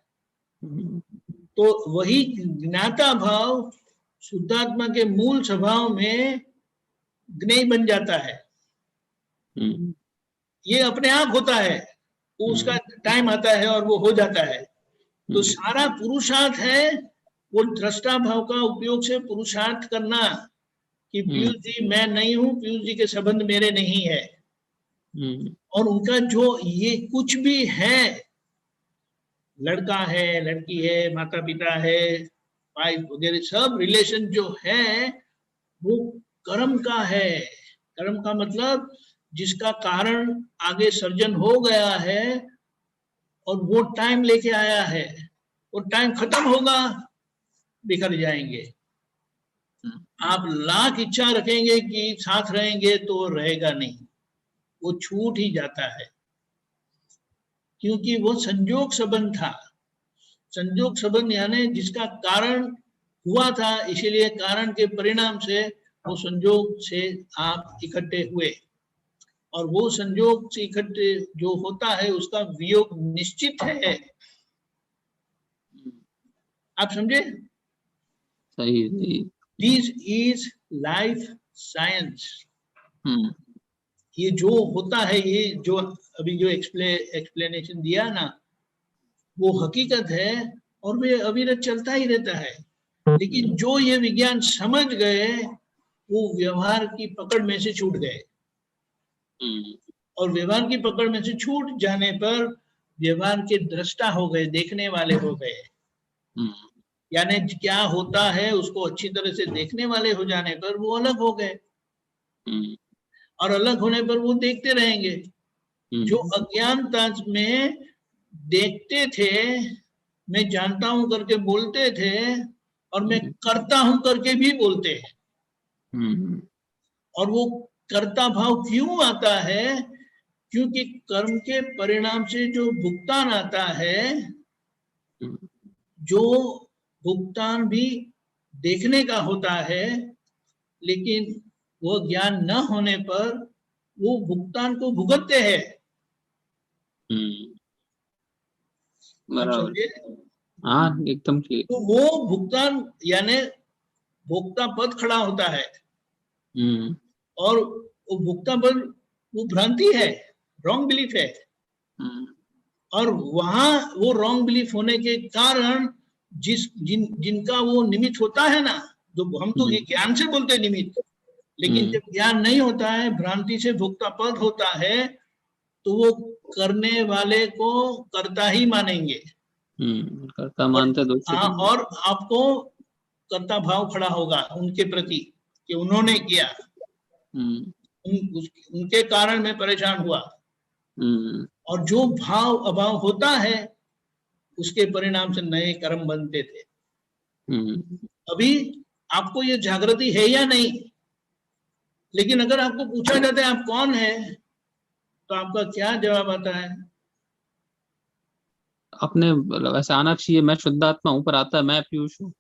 तो वही ज्ञाता भाव शुद्धात्मा के मूल स्वभाव में ज्ञेय बन जाता है। ये अपने आप होता है, वो उसका टाइम आता है और वो हो जाता है। तो सारा पुरुषार्थ है वो दृष्टा भाव का उपयोग से पुरुषार्थ करना कि पीयूष जी मैं नहीं हूं, पीयूष जी के संबंध मेरे नहीं है, और उनका जो ये कुछ भी है, लड़का है, लड़की है, माता पिता है, वाइफ वगैरह सब रिलेशन जो है वो कर्म का है। कर्म का मतलब जिसका कारण आगे सर्जन हो गया है और वो टाइम लेके आया है, वो टाइम खत्म होगा, बिखर जाएंगे। आप लाख इच्छा रखेंगे कि साथ रहेंगे तो रहेगा नहीं, वो छूट ही जाता है, क्योंकि वो संयोग संबंध था। संयोग संबंध यानी जिसका कारण हुआ था, इसीलिए कारण के परिणाम से वो संयोग से आप इकट्ठे हुए, और वो संयोग से इकट्ठे जो होता है उसका वियोग निश्चित है। आप समझे? सही। This is life science. ये जो होता है, ये जो अभी जो एक्सप्लेनेशन दिया ना, वो हकीकत है और वे अविरत चलता ही रहता है। लेकिन जो ये विज्ञान समझ गए वो व्यवहार की पकड़ में से छूट गए, और व्यवहार की पकड़ में से छूट जाने पर व्यवहार के दृष्टा हो गए, देखने वाले हो गए। यानी क्या होता है उसको अच्छी तरह से देखने वाले हो जाने पर वो अलग हो गए, और अलग होने पर वो देखते रहेंगे। जो अज्ञानता में देखते थे, मैं जानता हूं करके बोलते थे, और मैं करता हूं करके भी बोलते हैं। और वो कर्ता भाव क्यों आता है? क्योंकि कर्म के परिणाम से जो भुगतान आता है, जो भुगतान भी देखने का होता है, लेकिन वो ज्ञान न होने पर वो भुगतान को भुगतते हैं। समझे? हाँ, एकदम क्लियर। तो वो भुगतान यानी भोक्ता पद खड़ा होता है, और वो भोक्ता पद वो भ्रांति है, रॉन्ग बिलीफ है। और वहां वो रॉन्ग बिलीफ होने के कारण जिनका वो निमित्त होता है ना, जो हम तो ये ज्ञान से बोलते हैं निमित्त, लेकिन जब ज्ञान नहीं होता है, भ्रांति से भोक्ता पद होता है, तो वो करने वाले को कर्ता ही मानेंगे, कर्ता मानते दोषी। और आपको कर्ता भाव खड़ा होगा उनके प्रति कि उन्होंने किया, उनके कारण मैं परेशान हुआ। और जो भाव अभाव होता है उसके परिणाम से नए कर्म बनते थे। अभी आपको ये जागृति है या नहीं, लेकिन अगर आपको पूछा जाता है आप कौन है, तो आपका क्या जवाब आता है? अपने वैसे आना चाहिए, मैं शुद्धात्मा हूँ, पर आता है मैं पीयूष हूँ।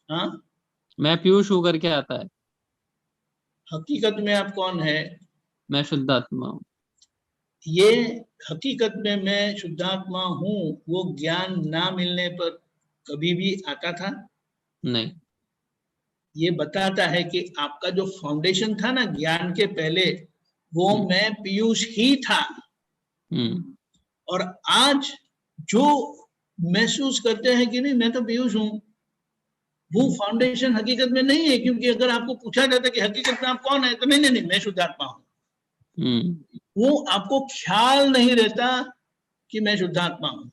हाँ, मैं पीयूष हूँ करके आता है। हकीकत में आप कौन है? मैं शुद्धात्मा हूँ। ये हकीकत में मैं शुद्धात्मा हूँ, वो ज्ञान ना मिलने पर कभी भी आता था? नहीं। ये बताता है कि आपका जो फाउंडेशन था ना ज्ञान के पहले, वो मैं पीयूष ही था। और आज जो महसूस करते हैं कि नहीं मैं तो पीयूष हूं, वो फाउंडेशन हकीकत में नहीं है। क्योंकि अगर आपको पूछा जाता है कि हकीकत में आप कौन है, तो नहीं नहीं मैं शुद्धात्मा हूं। वो आपको ख्याल नहीं रहता कि मैं शुद्धात्मा हूं।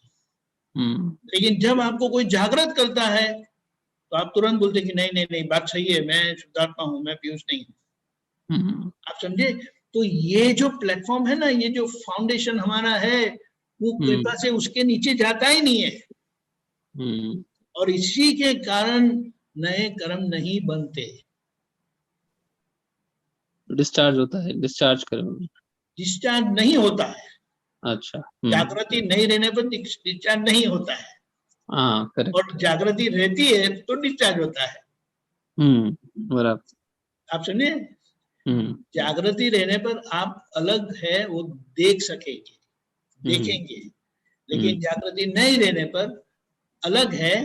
लेकिन जब आपको कोई जागृत करता है तो आप तुरंत बोलते कि नहीं नहीं नहीं बात सही है, मैं शुद्धात्मा हूं, मैं पीयूष नहीं हूं। आप समझे? तो ये जो प्लेटफॉर्म है ना, ये जो फाउंडेशन हमारा है, वो कृपा से उसके नीचे जाता ही नहीं है। और इसी के कारण नए कर्म नहीं बनते। डिस्चार्ज होता है, डिस्चार्ज कर्म डिस्चार्ज नहीं होता है। अच्छा। जागृति नहीं रहने पर डिस्चार्ज नहीं होता है। हाँ, करेक्ट। और जागृति रहती है तो डिस्चार्ज होता है। बराबर। आप सुनिए, जागृति रहने पर आप अलग है वो देख सकेंगे, देखेंगे, लेकिन जागृति नहीं रहने पर अलग है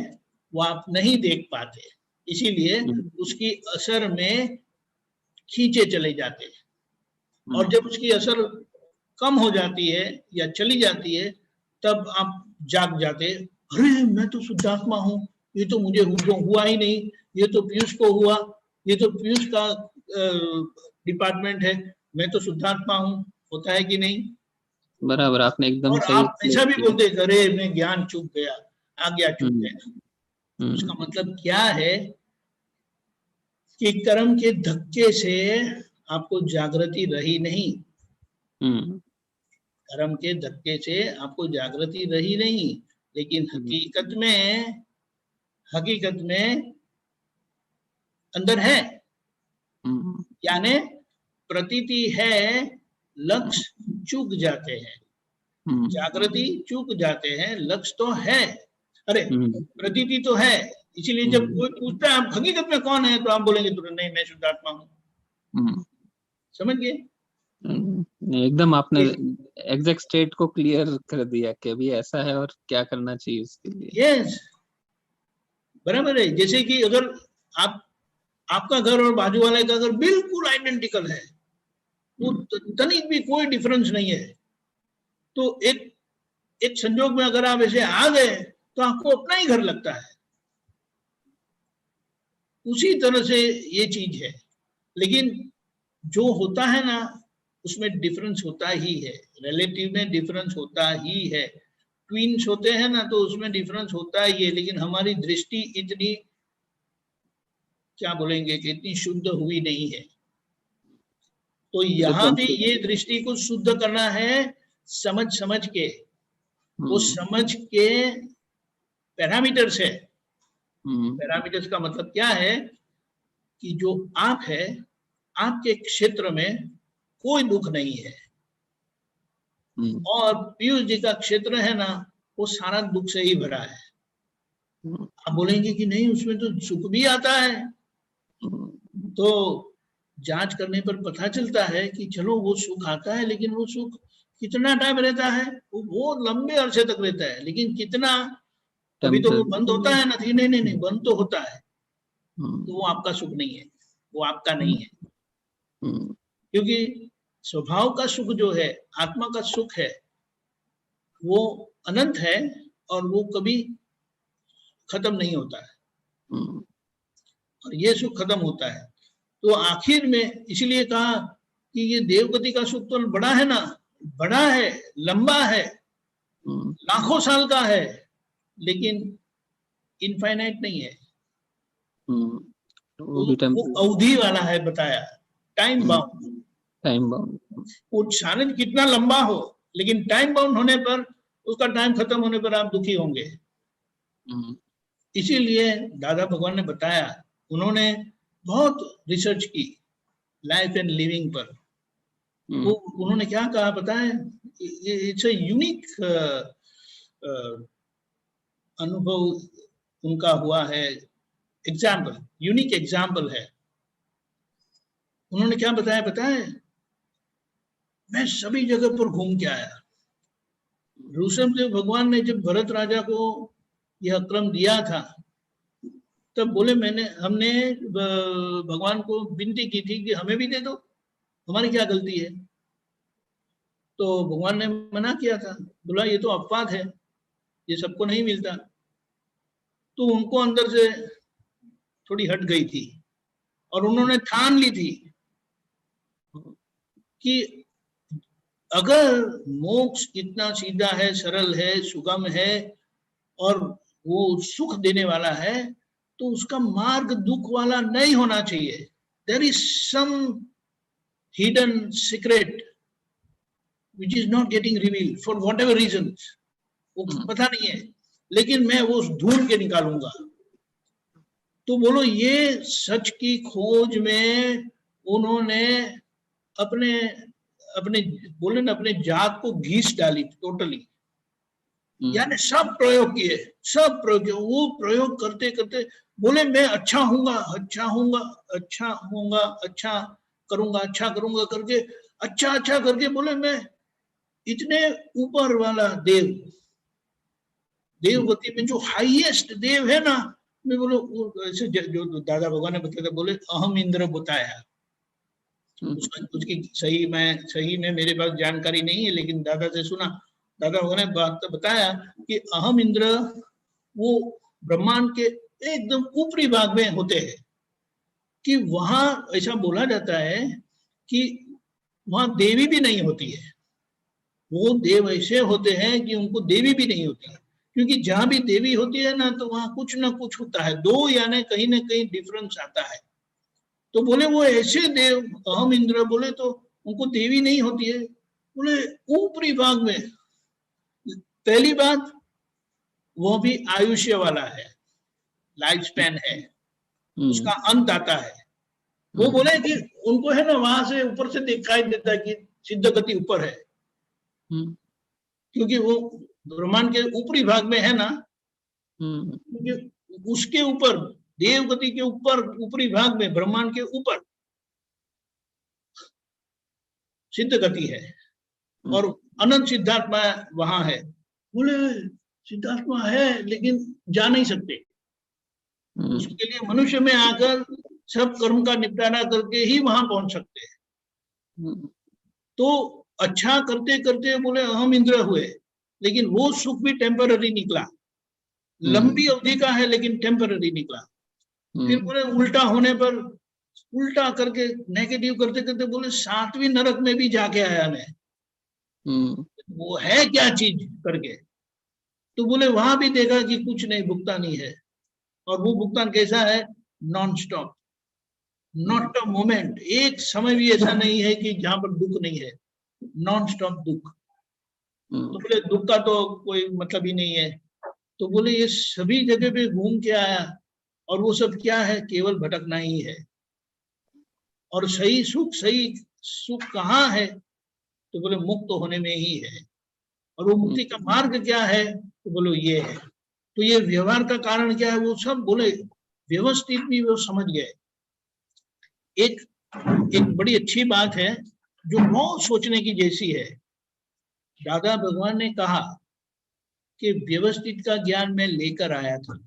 वो आप नहीं देख पाते, इसीलिए उसकी असर में खींचे चले जाते हैं। और जब उसकी असर कम हो जाती है या चली जाती है तब आप जाग जाते, अरे मैं तो शुद्धात्मा हूँ, ये तो मुझे हुआ ही नहीं, ये तो पीयूष को हुआ, ये तो पीयूष का डिपार्टमेंट है, मैं तो शुद्धात्मा हूँ। होता है कि नहीं? बराबर, आपने एकदम और सही। आप ऐसा भी बोलते अरे मैं ज्ञान चूक गया, आज्ञा चूक गया। उसका मतलब क्या है कि कर्म के धक्के से आपको जागृति रही नहीं, कर्म के धक्के से आपको जागृति रही नहीं, लेकिन हकीकत में अंदर है, यानी प्रतीति है, लक्ष्य चूक जाते हैं, जागृति चूक जाते हैं, लक्ष्य तो है, अरे प्रतीति तो है। इसीलिए जब कोई पूछता है आप हकीकत में कौन है, तो आप बोलेंगे तुरंत नहीं मैं शुद्धात्मा हूँ। समझ गए? एकदम आपने एग्जैक्ट स्टेट को क्लियर कर दिया कि अभी ऐसा है और क्या करना चाहिए उसके लिए। यस, बराबर है। जैसे कि अगर आपका घर और बाजू वाले का घर बिल्कुल आइडेंटिकल है, वो तनिक भी कोई डिफरेंस नहीं है, तो एक संजोग में अगर आप ऐसे आ गए तो आपको अपना ही घर लगता है। उसी तरह से ये चीज है, लेकिन जो होता है ना उसमें डिफरेंस होता ही है, रिलेटिव में डिफरेंस होता ही है। ट्विन्स होते हैं ना तो उसमें डिफरेंस होता ही है, लेकिन हमारी दृष्टि इतनी क्या बोलेंगे कि इतनी शुद्ध हुई नहीं है। तो यहाँ भी ये दृष्टि को शुद्ध करना है, समझ के, वो समझ के पैरामीटर्स है। पैरामीटर्स का मतलब क्या है कि जो आप है, आपके क्षेत्र में कोई दुख नहीं है, और पीयूष जी का क्षेत्र है ना वो सारा दुख से ही भरा है। आप बोलेंगे कि नहीं उसमें तो सुख भी आता है, तो जांच करने पर पता चलता है कि चलो वो सुख आता है, लेकिन वो सुख कितना टाइम रहता है? वो लंबे अरसे तक रहता है, लेकिन कितना? कभी तो वो बंद होता है ना, नहीं बंद तो होता है, तो वो आपका सुख नहीं है, वो आपका नहीं है, क्योंकि स्वभाव का सुख जो है, आत्मा का सुख है, वो अनंत है और वो कभी खत्म नहीं होता है, और ये सुख खत्म होता है। तो आखिर में इसलिए कहा कि ये देवगति का सुख तो बड़ा है ना, बड़ा है, लंबा है, लाखों साल का है, लेकिन इनफाइनाइट नहीं है, वो अवधि वाला है, बताया टाइम बाउंड। वो शायद कितना लंबा हो, लेकिन टाइम बाउंड होने पर, उसका टाइम खत्म होने पर आप दुखी होंगे। इसीलिए दादा भगवान ने बताया, उन्होंने बहुत रिसर्च की लाइफ एंड लिविंग पर, तो उन्होंने क्या कहा पता है? इट्स अ यूनिक अनुभव उनका हुआ है, एग्जाम्पल, यूनिक एग्जाम्पल है। उन्होंने क्या बताया पता है? मैं सभी जगह पर घूम के आया। ऋषभदेव भगवान ने जब भरत राजा को यह क्रम दिया था, तब बोले हमने भगवान को विनती की थी कि हमें भी दे दो, हमारी क्या गलती है? तो भगवान ने मना किया था, बोला ये तो अपवाद है, ये सबको नहीं मिलता। तो उनको अंदर से थोड़ी हट गई थी, और उन्होंने ठान ली थी कि अगर मोक्ष इतना सीधा है, सरल है, सुगम है, और वो सुख देने वाला है, तो उसका मार्ग दुख वाला नहीं होना चाहिए। There is some hidden secret which is not getting revealed for whatever reasons, वो पता नहीं है, लेकिन मैं वो ढूंढ के निकालूंगा। तो बोलो ये सच की खोज में उन्होंने अपने बोले ना, अपने जात को घीस डाली टोटली, यानी सब प्रयोग किए, वो प्रयोग करते करते बोले मैं अच्छा होऊंगा, अच्छा करूंगा, अच्छा करूंगा करके अच्छा अच्छा करके बोले मैं इतने ऊपर वाला देव, देवगति में जो हाईएस्ट देव है ना, मैं बोलो ऐसे जो दादा भगवान ने बताया, बोले अहम इंद्र बताया। उसकी सही में मेरे पास जानकारी नहीं है, लेकिन दादा से सुना, दादा भगवान ने बात बताया कि अहम इंद्र वो ब्रह्मांड के एकदम ऊपरी भाग में होते हैं, कि वहां ऐसा बोला जाता है कि वहां देवी भी नहीं होती है। वो देव ऐसे होते हैं कि उनको देवी भी नहीं होती है, क्योंकि जहां भी देवी होती है ना तो वहां कुछ ना कुछ होता है, दो यानी कहीं ना कहीं डिफरेंस आता है। तो बोले वो ऐसे देव अहम इंद्र, बोले तो उनको देवी नहीं होती है, बोले ऊपरी भाग में। पहली बात वो भी आयुष्य वाला है, लाइफ स्पैन है, उसका अंत आता है। वो बोले कि उनको है ना वहां से ऊपर से दिखाई देता है कि सिद्ध गति ऊपर है, क्योंकि वो ब्रह्मांड के ऊपरी भाग में है ना, क्योंकि उसके ऊपर देव गति के ऊपर ऊपरी भाग में ब्रह्मांड के ऊपर सिद्ध गति है, और अनंत सिद्धात्मा वहां है। बोले सिद्धात्मा है लेकिन जा नहीं सकते, उसके लिए मनुष्य में आकर सब कर्म का निपटारा करके ही वहां पहुंच सकते हैं। तो अच्छा करते करते बोले अहम इंद्र हुए, लेकिन वो सुख भी टेम्पररी निकला, लंबी अवधि का है लेकिन टेम्पररी निकला। फिर बोले उल्टा होने पर, उल्टा करके नेगेटिव करते करते बोले 7वीं नरक में भी जाके आया मैं, वो है क्या चीज करके। तो बोले वहां भी देखा कि कुछ नहीं, भुगतान ही है। और वो भुगतान कैसा है? Non stop, not a moment, एक समय भी ऐसा नहीं है कि जहां पर दुख नहीं है, नॉन स्टॉप दुख। तो बोले दुख का तो कोई मतलब ही नहीं है। तो बोले ये सभी जगह पे घूम के आया, और वो सब क्या है? केवल भटकना ही है। और सही सुख कहाँ है? तो बोले मुक्त होने में ही है। और वो मुक्ति का मार्ग क्या है? तो बोलो ये है। तो ये व्यवहार का कारण क्या है? वो सब बोले व्यवस्थित भी वो समझ गए। एक बड़ी अच्छी बात है जो बहुत सोचने की जैसी है। दादा भगवान ने कहा कि व्यवस्थित का ज्ञान मैं लेकर आया था।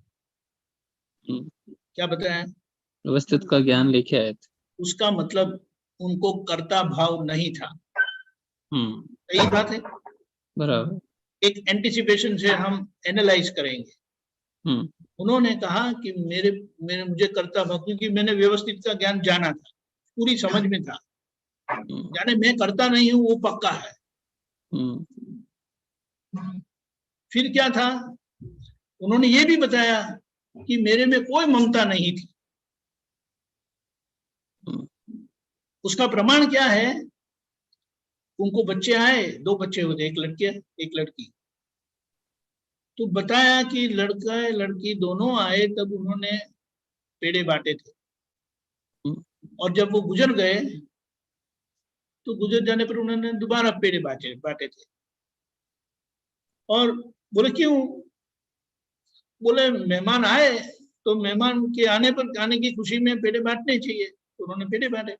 क्या बताया? व्यवस्थित का ज्ञान लेके आए थे। उसका मतलब उनको कर्ता भाव नहीं था। सही बात है, बराबर। एक एंटिसिपेशन से हम एनालाइज करेंगे। उन्होंने कहा कि मुझे कर्ता भाव, क्योंकि मैंने व्यवस्थित का ज्ञान जाना था, पूरी समझ में था, यानी मैं करता नहीं हूं वो पक्का है। फिर क्या था? उन्होंने ये भी बताया कि मेरे में कोई ममता नहीं थी। उसका प्रमाण क्या है? उनको बच्चे आए, 2 बच्चे हुए, एक लड़की एक लड़की। तो बताया कि लड़का लड़की दोनों आए तब उन्होंने पेड़े बांटे थे, और जब वो गुजर गए तो गुजर जाने पर उन्होंने दोबारा पेड़े बांटे थे। और बोले क्यों? बोले मेहमान आए तो मेहमान के आने की खुशी में पेड़े बांटने चाहिए, तो उन्होंने पेड़े बांटे।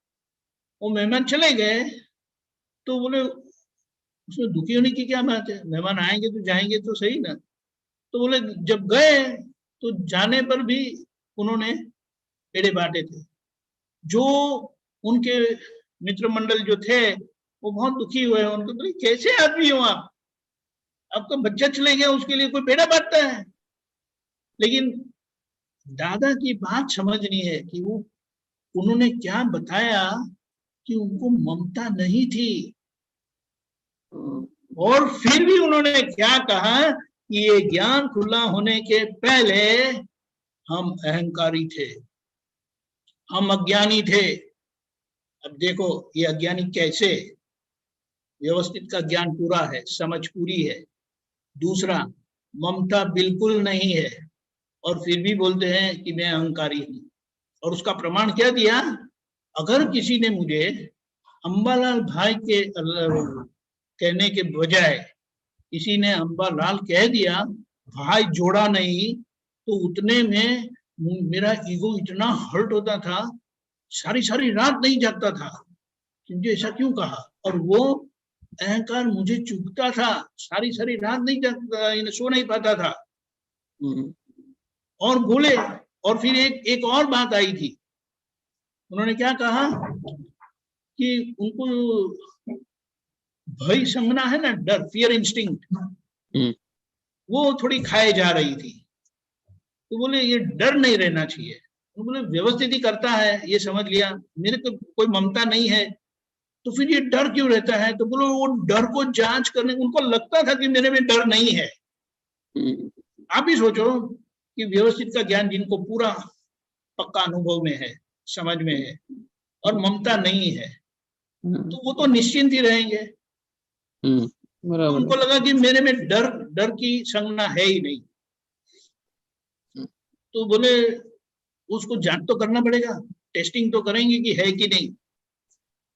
वो मेहमान चले गए तो बोले उसमें दुखी होने की क्या बात है? मेहमान आएंगे तो जाएंगे तो सही ना। तो बोले जब गए तो जाने पर भी उन्होंने पेड़े बांटे थे। जो उनके मित्र मंडल जो थे वो बहुत दुखी हुए। उनको बोले कैसे आदमी हो आप? आपका बच्चा चले गया, उसके लिए कोई पेड़ा बांटता है? लेकिन दादा की बात समझनी है कि वो उन्होंने क्या बताया कि उनको ममता नहीं थी। और फिर भी उन्होंने क्या कहा कि ये ज्ञान खुला होने के पहले हम अहंकारी थे, हम अज्ञानी थे। अब देखो ये अज्ञानी कैसे, व्यवस्थित का ज्ञान पूरा है, समझ पूरी है। दूसरा, ममता बिल्कुल नहीं है, और फिर भी बोलते हैं कि मैं अहंकारी हूं। और उसका प्रमाण क्या दिया? अगर किसी ने मुझे अंबालाल भाई के कहने के बजाय किसी ने अंबालाल कह दिया, भाई जोड़ा नहीं, तो उतने में मेरा ईगो इतना हर्ट होता था, सारी रात नहीं जागता था। मुझे ऐसा क्यों कहा? और वो अहंकार मुझे चुभता था, सारी सारी रात नहीं सो नहीं पाता था। और बोले, और फिर एक और बात आई थी। उन्होंने क्या कहा कि उनको भय संज्ञा है ना, डर, फियर इंस्टिंक्ट, वो थोड़ी खाए जा रही थी। तो बोले ये डर नहीं रहना चाहिए। तो बोले व्यवस्थित ही करता है, ये समझ लिया, मेरे को कोई ममता नहीं है, तो फिर ये डर क्यों रहता है? तो बोलो वो डर को जांच करने, उनको लगता था कि मेरे में डर नहीं है। आप ही सोचो कि व्यवस्थित का ज्ञान जिनको पूरा पक्का अनुभव में है, समझ में है, और ममता नहीं है, तो वो तो निश्चिंत ही रहेंगे। तो उनको लगा कि मेरे में डर की संज्ञा है ही नहीं। तो बोले उसको जांच तो करना पड़ेगा, टेस्टिंग तो करेंगे कि है कि नहीं।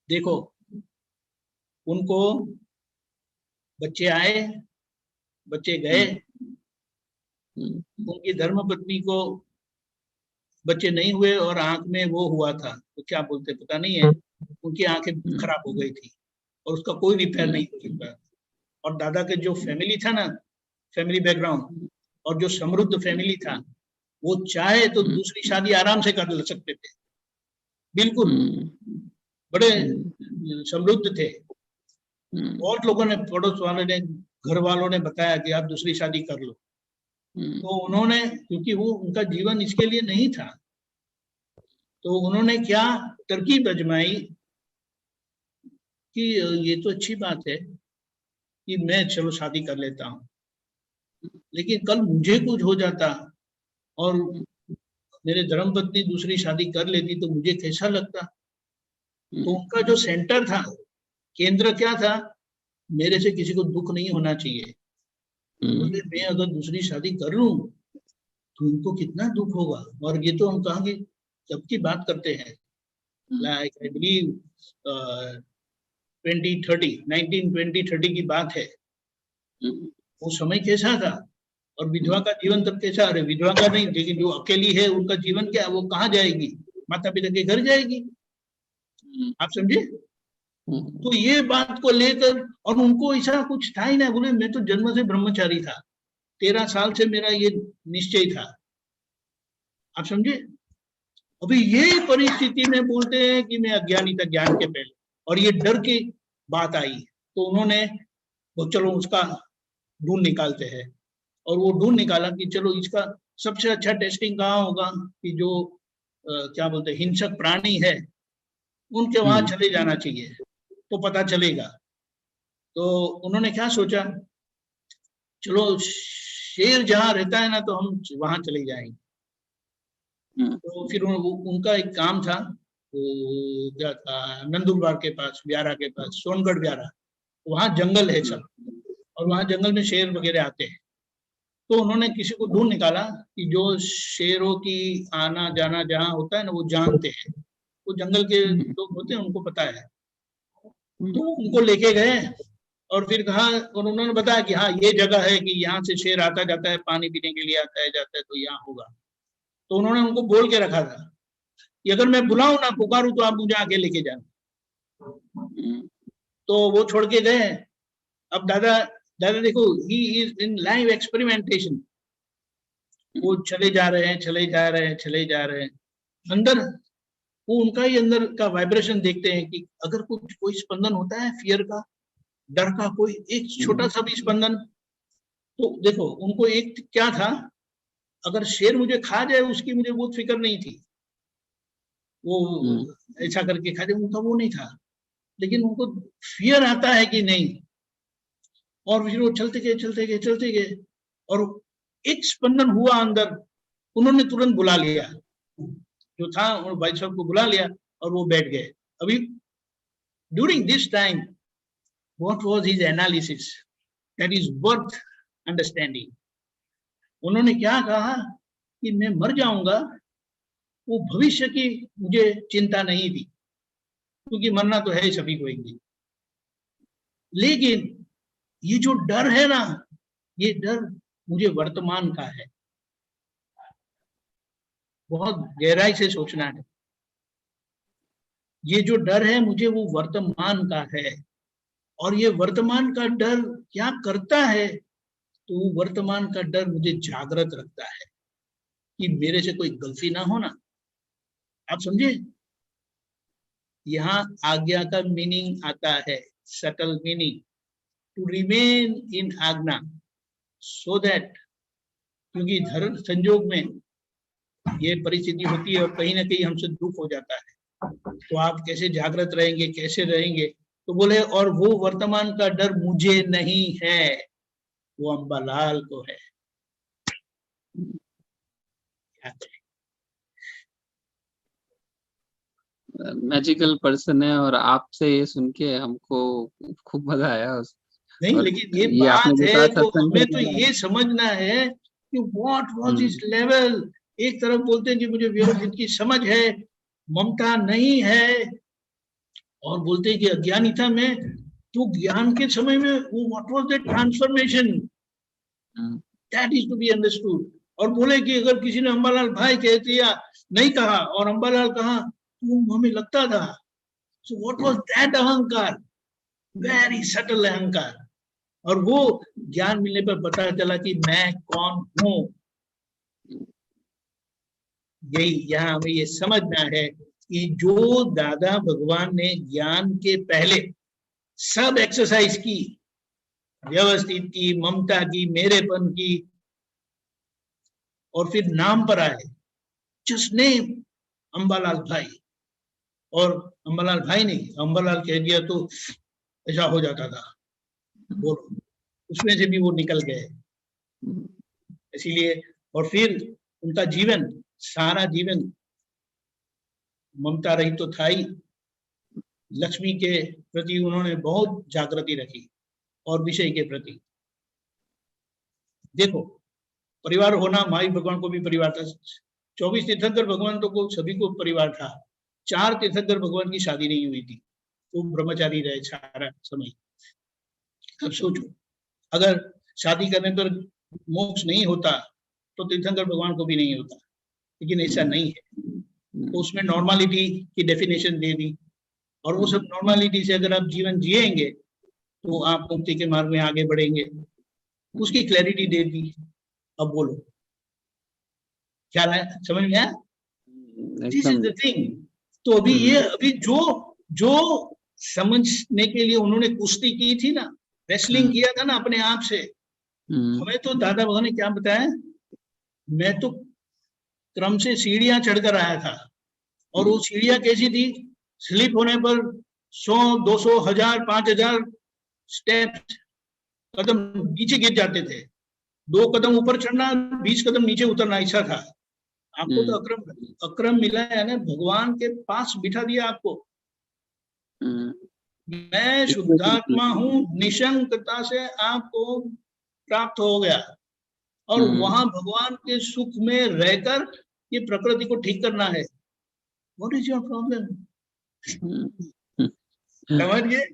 देखो, उनको बच्चे आए, बच्चे गए, उनकी धर्मपत्नी को बच्चे नहीं हुए और आंख में वो हुआ था, तो क्या बोलते पता नहीं है, उनकी आंखें खराब हो गई थी और उसका कोई रिपेयर नहीं हो सकता। और दादा के जो फैमिली था ना, फैमिली बैकग्राउंड, और जो समृद्ध फैमिली था, वो चाहे तो दूसरी शादी आराम से कर सकते थे, बिल्कुल, बड़े समृद्ध थे। और लोगों ने, पड़ोस वाले ने, घर वालों ने बताया कि आप दूसरी शादी कर लो। तो उन्होंने, क्योंकि वो उनका जीवन इसके लिए नहीं था, तो उन्होंने क्या तरकीब आजमाई कि ये तो अच्छी बात है कि मैं चलो शादी कर लेता हूँ, लेकिन कल मुझे कुछ हो जाता और मेरे धर्मपत्नी दूसरी शादी कर लेती तो मुझे कैसा लगता। तो उनका जो सेंटर था, केंद्र क्या था, मेरे से किसी को दुख नहीं होना चाहिए। मैं अगर दूसरी शादी कर लूं तो उनको कितना दुख होगा। और ये तो हम कहेंगे जब की बात करते हैं, लाइक आई बिलीव 1920-30 की बात है। वो समय कैसा था, और विधवा का जीवन तब कैसा, अरे विधवा का नहीं, लेकिन जो अकेली है उनका जीवन क्या, वो कहाँ जाएगी, माता पिता के घर जाएगी, आप समझे। तो ये बात को लेकर, और उनको ऐसा कुछ था ही ना, बोले मैं तो जन्म से ब्रह्मचारी था, 13 साल से मेरा ये निश्चय था, आप समझे। अभी ये परिस्थिति में बोलते हैं कि मैं अज्ञानी था ज्ञान के पहले, और ये डर की बात आई, तो उन्होंने वो चलो उसका ढूंढ निकालते हैं। और वो ढूंढ निकाला कि चलो इसका सबसे अच्छा टेस्टिंग कहाँ होगा, कि जो क्या बोलते हैं हिंसक प्राणी है उनके वहां चले जाना चाहिए, तो पता चलेगा। तो उन्होंने क्या सोचा, चलो शेर जहां रहता है ना, तो हम वहां चले जाएंगे। तो फिर उनका एक काम था, वो क्या था, नंदुरबार के पास, ब्यारा के पास, सोनगढ़ ब्यारा, वहां जंगल है सब, और वहां जंगल में शेर वगैरह आते हैं। तो उन्होंने किसी को ढूंढ निकाला कि जो शेरों की आना जाना जहाँ होता है ना, वो जानते हैं, वो जंगल के लोग होते हैं, उनको पता है। तो उनको लेके गए और फिर कहा, और उन्होंने बताया कि हाँ ये जगह है कि यहाँ से शेर आता जाता है, पानी पीने के लिए आता है जाता है, तो यहाँ होगा। तो उन्होंने उनको बोल के रखा था कि अगर मैं बुलाऊं ना, पुकारूं, तो आप मुझे आगे लेके जाना। तो वो छोड़ के गए। अब दादा देखो, he is in live experimentation. वो चले जा रहे हैं, चले जा रहे हैं, चले जा रहे हैं, अंदर वो उनका ही अंदर का वाइब्रेशन देखते हैं कि अगर कुछ कोई स्पंदन होता है फियर का, डर का, कोई एक छोटा सा भी स्पंदन, तो देखो उनको एक क्या था, अगर शेर मुझे खा जाए उसकी मुझे बहुत फिक्र नहीं थी, वो ऐसा करके खा जाए उनका वो नहीं था, लेकिन उनको फियर आता है कि नहीं। और फिर वो चलते गए चलते गए चलते गए, और एक स्पंदन हुआ अंदर, उन्होंने तुरंत बुला लिया, जो था भाई साहब को बुला लिया, और वो बैठ गए। अभी during this time what was his analysis, that is worth understanding. उन्होंने क्या कहा कि मैं मर जाऊंगा, वो भविष्य की मुझे चिंता नहीं थी, क्योंकि मरना तो है सभी को एक दिन, लेकिन ये जो डर है ना, ये डर मुझे वर्तमान का है। बहुत गहराई से सोचना है, ये जो डर है मुझे वो वर्तमान का है, और ये वर्तमान का डर क्या करता है, तो वो वर्तमान का डर मुझे जागृत रखता है कि मेरे से कोई गलती ना होना। आप समझे? यहाँ आज्ञा का मीनिंग आता है, subtle meaning, to remain in आज्ञा, सो दैट, क्योंकि धर्म संजोग में ये परिस्थिति होती है और कहीं ना कहीं हमसे दुख हो जाता है, तो आप कैसे जागृत रहेंगे, कैसे रहेंगे? तो बोले और वो वर्तमान का डर मुझे नहीं है, वो अंबालाल को है। मैजिकल पर्सन है, और आपसे ये सुन के हमको खूब मजा आया। नहीं, और लेकिन ये ये आपने बात जो है कहा तो सत्संग हमें तो में ये समझना है कि व्हाट वाज हिज लेवल। एक तरफ बोलते हैं कि मुझे व्यवस्थित की समझ है, ममता नहीं है, और बोलते हैं कि अज्ञानिता में, तो ज्ञान के समय में वो what was that transformation, that is to be understood. और बोले कि अगर किसी ने अंबालाल भाई कह दिया, नहीं कहा और अंबालाल कहा, तो हमें लगता था, सो व्हाट वाज दैट अहंकार, वेरी सटल अहंकार। और वो ज्ञान मिलने पर पता चला कि मैं कौन हूं। यही यहाँ हमें ये समझना है कि जो दादा भगवान ने ज्ञान के पहले सब एक्सरसाइज की, व्यवस्थित की, ममता की, मेरेपन की, और फिर नाम पर आए, जस्ट नेम अंबालाल भाई, और अंबालाल भाई नहीं, अंबालाल कह दिया तो ऐसा हो जाता था, बोलो, उसमें से भी वो निकल गए। इसीलिए और फिर उनका जीवन, सारा जीवन ममता रही तो था ही, लक्ष्मी के प्रति उन्होंने बहुत जागृति रखी और विषय के प्रति। देखो, परिवार होना, माई भगवान को भी परिवार था, 24 तीर्थंकर भगवान तो को सभी को परिवार था। 4 तीर्थंकर भगवान की शादी नहीं हुई थी, वो ब्रह्मचारी रहे सारा समय। अब सोचो, अगर शादी करने पर मोक्ष नहीं होता तो तीर्थंकर भगवान को भी नहीं होता, लेकिन ऐसा नहीं है। तो उसमें नॉर्मलिटी की डेफिनेशन दे दी, और वो सब नॉर्मलिटी से अगर आप जीवन जिएंगे तो आप मुक्ति के मार्ग में आगे बढ़ेंगे, उसकी क्लैरिटी दे दी। अब बोलो, क्या समझ में आया? This is the thing. तो अभी जो समझने के लिए उन्होंने कुश्ती की थी ना, रेसलिंग किया था ना अपने आप से, हमें तो दादा भगवान ने क्या बताया, मैं तो क्रम से सीढ़ियां चढ़कर आया था, और वो सीढ़ियां कैसी थी, स्लिप होने पर 100, 200, 1000, 5000 स्टेप, कदम नीचे गिर जाते थे, 2 कदम ऊपर चढ़ना, 20 कदम नीचे उतरना, ऐसा था। आपको तो अक्रम मिला है ना, भगवान के पास बिठा दिया आपको। मैं शुद्धात्मा हूँ, निशंकता से आपको प्राप्त हो गया, और वहां भगवान के सुख में रहकर ये प्रकृति को ठीक करना है। What is your problem? समझिए,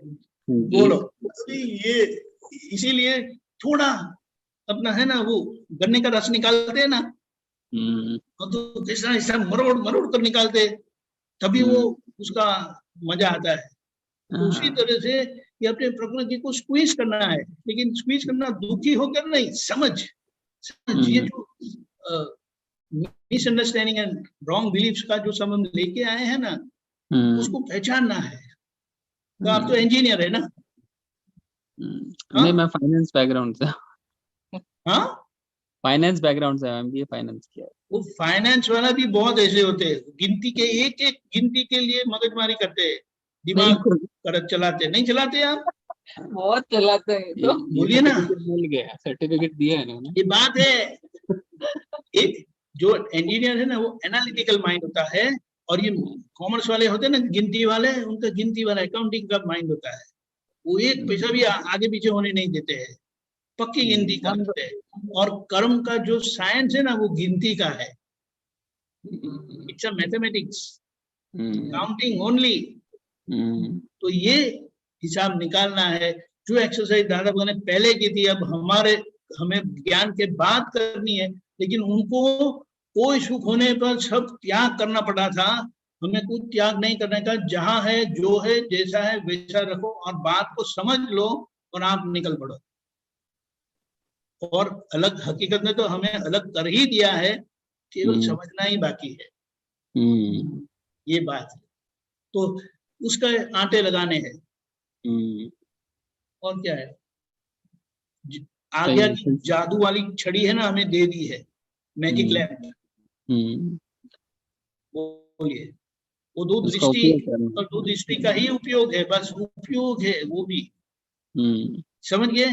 बोलो। अभी ये इसीलिए थोड़ा अपना है ना, वो गन्ने का रस निकालते हैं ना, तो जैसा ऐसा मरोड़ मरोड़ कर निकालते, तभी वो उसका मजा आता है। तो उसी तरह से ये अपने प्रकृति को स्क्वीज करना है, लेकिन स्क्वीज करना दुखी होकर नहीं, समझ ये जो मिसअंडरस्टैंडिंग एंड रॉन्ग बिलीफ्स का जो सब हम लेके आए हैं ना, उसको पहचानना है। तो आप तो इंजीनियर है ना? नहीं, मैं फाइनेंस बैकग्राउंड से। हाँ, फाइनेंस बैकग्राउंड से, एमबीए फाइनेंस किया। वो फाइनेंस वाला भी बहुत ऐसे होते हैं, गिनती के एक एक गिनती के लिए मगजमारी करते हैं, दिमाग कर चलाते, नहीं चलाते आप? बहुत चलाते हैं। तो बोलिए ना, मिल गया, सर्टिफिकेट दिया है ना। ये बात है। एक जो इंजीनियर है ना, वो एनालिटिकल माइंड होता है, और ये कॉमर्स वाले होते हैं ना, गिनती वाले, उनका गिनती वाला अकाउंटिंग का माइंड होता है। वो एक पैसा भी आगे पीछे होने नहीं देते हैं, पक्की गिनती करते हैं। और कर्म का जो साइंस है ना, वो गिनती का है। It's a mathematics, counting only. तो ये हिसाब निकालना है। जो एक्सरसाइज दादा भगवान ने पहले की थी, अब हमें ज्ञान के बाद करनी है, लेकिन उनको कोई सुख होने पर सब त्याग करना पड़ा था। हमें कुछ त्याग नहीं करने का, जहां है जो है जैसा है वैसा रखो और बात को समझ लो और आप निकल पड़ो। और अलग हकीकत में तो हमें अलग कर ही दिया है, केवल समझना ही बाकी है। ये बात है, तो उसका आटे लगाने हैं। और क्या है, आज्ञा की जादू वाली छड़ी है ना, हमें दे दी है, मैजिक लैम्प। बोलिए, वो दो दृष्टि और दो दृष्टि का ही उपयोग है, बस उपयोग है वो भी। समझ गए?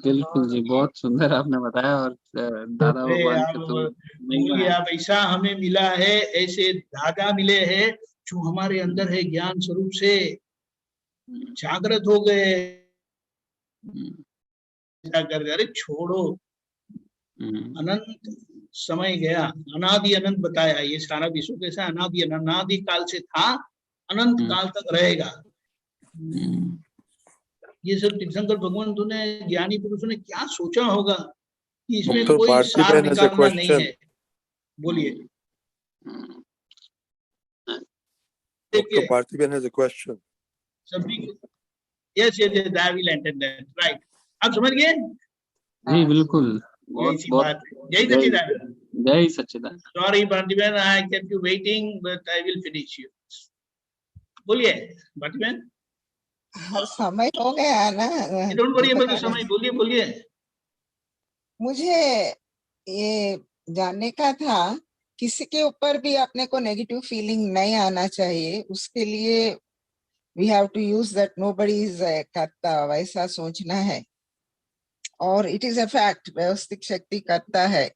बिल्कुल जी, बहुत सुंदर आपने बताया। और दादा भगवान का तो बोलिए, आप ऐसा हमें मिला है, ऐसे दादा मिले हैं जो हमारे अंदर है, ज्ञान स्वरूप से जागृत हो गए। कर अरे छोड़ो, अनंत समय गया, अनादि अनंत बताया, ये सारा विश्व कैसा अनादि अनादि काल से था, अनंत काल तक रहेगा। ये सब तीर्थंकर भगवंतों ने, ज्ञानी पुरुषों ने क्या सोचा होगा कि इसमें कोई सार निकालना नहीं है। बोलिए। Dr. Parthiban has a question. Yes, I will attend that. Right. आप समझ गए? जी बिल्कुल। यही बात है। जय सच्चिदानंद। जय सच्चिदानंद। Sorry, Parthiban, I kept you waiting, but I will finish you. बोलिए, Parthiban। समय हो गया ना। Don't worry about the समय, बोलिए बोलिए। मुझे ये जानने का था, किसी के ऊपर भी अपने को नेगेटिव फीलिंग नहीं आना चाहिए, उसके लिए we have to use that nobody is करता, वैसा सोचना है। और it is a fact, व्यवस्थित शक्ति करता है।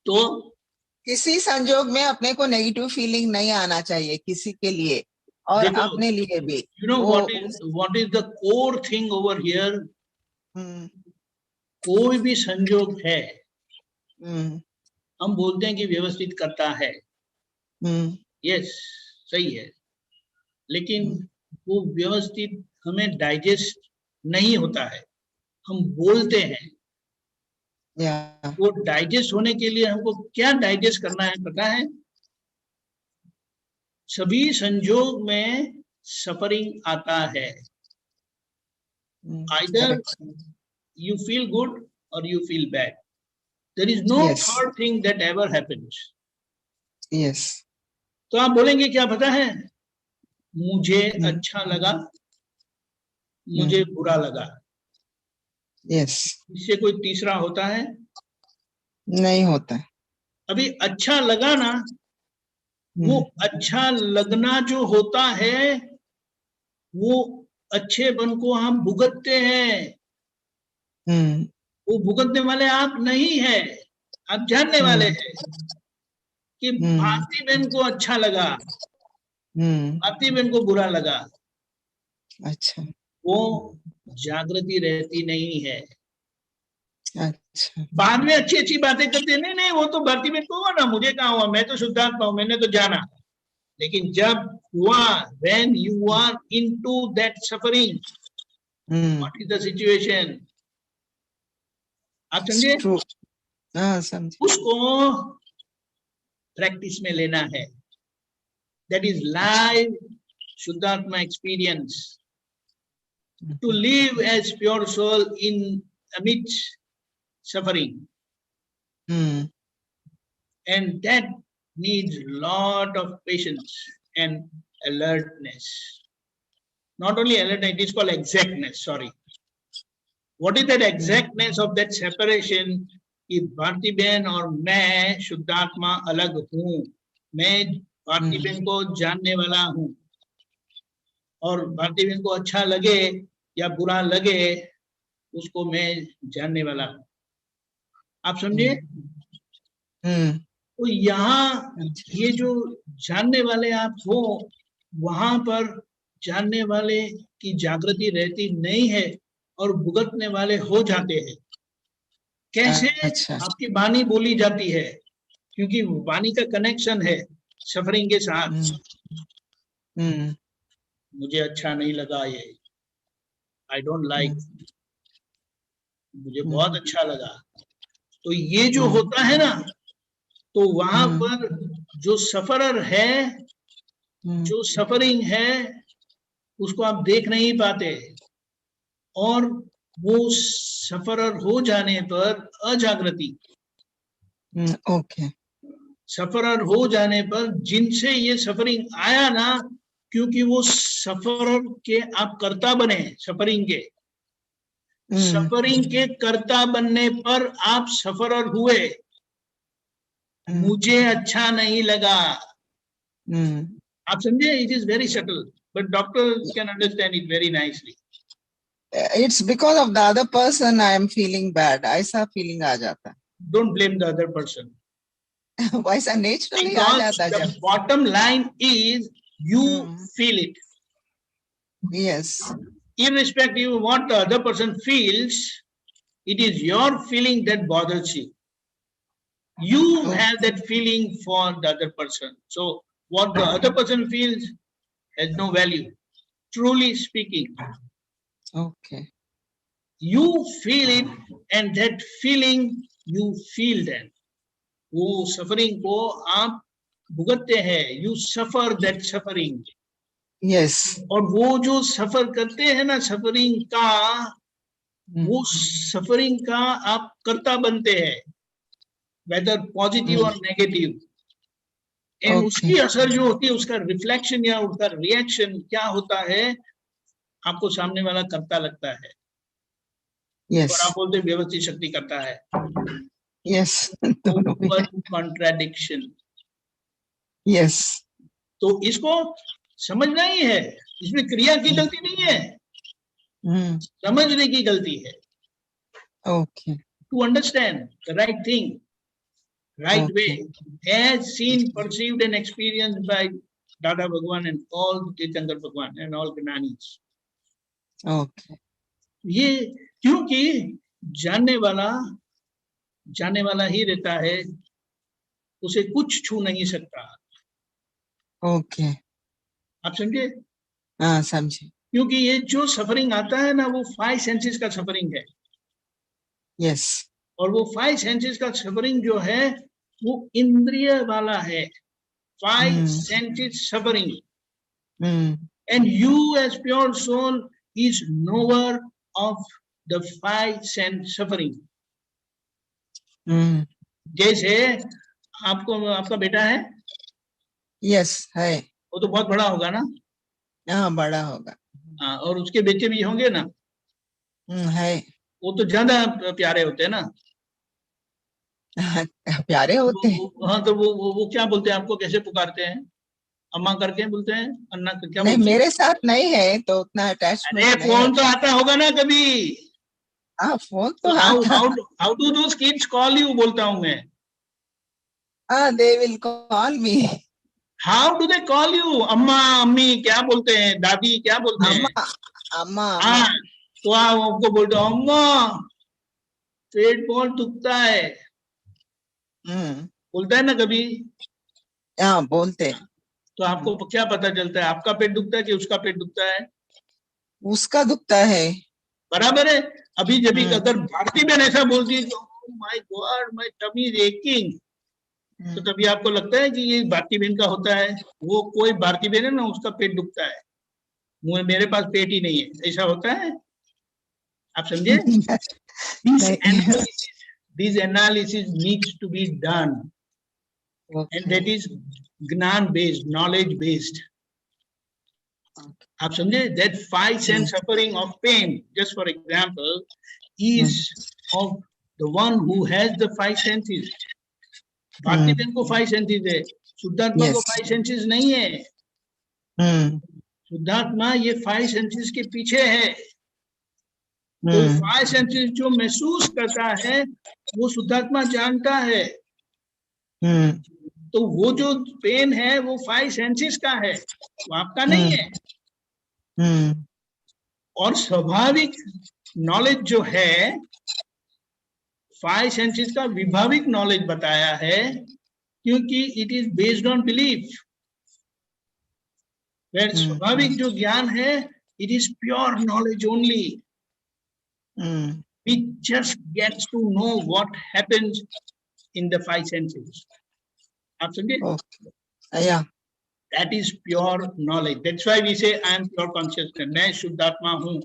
तो किसी संजोग में अपने को नेगेटिव फीलिंग नहीं आना चाहिए किसी के लिए और अपने लिए भी। You know what is the core thing over here? कोई भी संजोग है, हम बोलते हैं कि व्यवस्थित करता है। यस, सही है, लेकिन वो व्यवस्थित हमें डाइजेस्ट नहीं होता है। हम बोलते हैं, वो डाइजेस्ट होने के लिए हमको क्या डाइजेस्ट करना है पता है? सभी संजोग में सफरिंग आता है। Either you feel good or you feel bad. There is no third thing that ever happens. Yes. तो आप बोलेंगे क्या पता है, मुझे अच्छा लगा, मुझे बुरा लगा। Yes. इससे कोई तीसरा होता है? नहीं होता। अभी अच्छा लगा ना, वो अच्छा लगना जो होता है, वो अच्छे बन को हम भुगतते हैं। वो भुगतने वाले आप नहीं है, आप जानने वाले हैं कि भारती बहन को अच्छा लगा, भारती बहन को बुरा लगा। अच्छा, वो जागृति रहती नहीं है। अच्छा, बाद में अच्छी अच्छी बातें करते, नहीं नहीं वो तो भारती बहन को हुआ ना, मुझे कहा हुआ, मैं तो शुद्धात्मा हूं, मैंने तो जाना। लेकिन जब हुआ, when you are into that suffering, what is the situation? आप समझे? समझे। उसको प्रैक्टिस में लेना है। That is live शुद्धात्मा experience. To live as pure soul in amidst suffering. And that needs lot of patience and alertness. Not only alertness, it is called exactness, sorry. What is that exactness of that separation? कि भारती बहन और मैं शुद्धात्मा अलग हूँ, मैं भारती बहन को जानने वाला हूँ, और भारती बहन को अच्छा लगे या बुरा लगे, उसको मैं जानने वाला हूँ। आप समझे? तो यहाँ ये जो जानने वाले आप हो, वहां पर जानने वाले की जागृति रहती नहीं है और भुगतने वाले हो जाते हैं। कैसे? अच्छा। आपकी वाणी बोली जाती है, क्योंकि वाणी का कनेक्शन है सफरिंग के साथ। मुझे अच्छा नहीं लगा ये, आई डोंट लाइक, मुझे बहुत अच्छा लगा। तो ये जो होता है ना, तो वहां पर जो सफरर है, जो सफरिंग है, उसको आप देख नहीं पाते, और वो सफरर हो जाने पर अजागृति, ओके, सफरर हो जाने पर जिनसे ये सफरिंग आया ना, क्योंकि वो सफरर के आप कर्ता बने, सफरिंग के कर्ता बनने पर आप सफरर हुए। मुझे अच्छा नहीं लगा, आप समझे? It is very subtle, but doctor can understand it very nicely. It's because of the other person I am feeling bad, ऐसा फीलिंग आ जाता है। Don't blame the other person. वैसा नेचुरली आ Because जाता है the जब। bottom line is you feel it. Yes. Irrespective of what the other person feels, it is your feeling that bothers you. You have that feeling for the other person. So what the other person feels has no value, truly speaking. Okay. You feel it, and that feeling you feel that. वो सफरिंग को आप भुगतते हैं, you suffer that suffering. Yes. और वो जो सफर करते हैं ना सफरिंग का, वो सफरिंग का आप कर्ता बनते हैं, वेदर पॉजिटिव और नेगेटिव। एंड उसकी असर जो होती है, उसका रिफ्लेक्शन या उसका रिएक्शन क्या होता है, आपको सामने वाला करता लगता है। Yes. और आप बोलते व्यवस्थित शक्ति करता है। Yes. कॉन्ट्राडिक्शन। Yes. तो इसको समझना ही है, इसमें क्रिया की गलती नहीं है, समझने की गलती है। Okay. To understand the right thing, right way, as seen, perceived and experienced by Dada Bhagwan and all Tirthankar Bhagwan and all Gnanis. Okay. ये क्योंकि जानने वाला ही रहता है, उसे कुछ छू नहीं सकता। Okay. आप समझे? हाँ, समझे। क्योंकि ये जो सफरिंग आता है ना, वो 5 सेंसेस का सफरिंग है। Yes. और वो 5 सेंसेस का सफरिंग जो है, वो इंद्रिय वाला है। 5 senses suffering. And you as pure soul is knower of the 5 sense suffering. जैसे आपका बेटा है? Yes, है। वो तो बहुत बड़ा होगा ना? हाँ, बड़ा होगा। हाँ, और उसके बेटे भी होंगे ना? है। वो तो ज्यादा प्यारे होते हैं ना? प्यारे होते हैं। हाँ, तो वो क्या बोलते हैं, आपको कैसे पुकारते हैं? अम्मा करके बोलते हैं? अन्ना क्या नहीं, बोलते हैं? मेरे साथ नहीं है तो उतना अटैचमेंट अरे फोन तो आता होगा ना कभी? हाँ, फोन तो तो how do those kids call you, बोलता हूँ मैं। they will call me. How do they call you? अम्मा, अम्मी क्या बोलते हैं? दादी क्या बोलते हैं? अम्मा। हाँ, तो आप आपको बोलते हो अम्मा पेट बहुत दुखता है, बोलता है ना कभी? हाँ, बोलते हैं। तो आपको क्या पता चलता है, आपका पेट दुखता है कि उसका पेट दुखता है? उसका दुखता है। बराबर है। अभी जब अगर भारती बहन ऐसा बोलती है my God my tummy is aching, तो तभी आपको लगता है कि ये भारती बहन का होता है। वो कोई भारती बहन है ना, उसका पेट दुखता है, मेरे पास पेट ही नहीं है, ऐसा होता है? आप समझे? This analysis needs to be done, and that is ज्ञान based, knowledge based. आप समझे? That 5 sense suffering of pain, just for example, is of the one who has the 5 senses. Bharti बहन को 5 senses है, शुद्धात्मा को 5 senses नहीं है। शुद्धात्मा ये 5 senses के पीछे है। तो 5 senses जो महसूस करता है, वो शुद्धात्मा जानता है। तो वो जो पेन है, वो 5 senses का है, वो आपका नहीं है। और स्वाभाविक नॉलेज जो है, 5 senses का विभाविक नॉलेज बताया है, क्योंकि it is based on belief. स्वाभाविक जो ज्ञान है, it is pure knowledge only, which just gets to know what happens in the 5 senses. आप समझे? Okay. Yeah. That is pure knowledge. That's why we say I am pure consciousness. मैं शुद्धात्मा हूँ,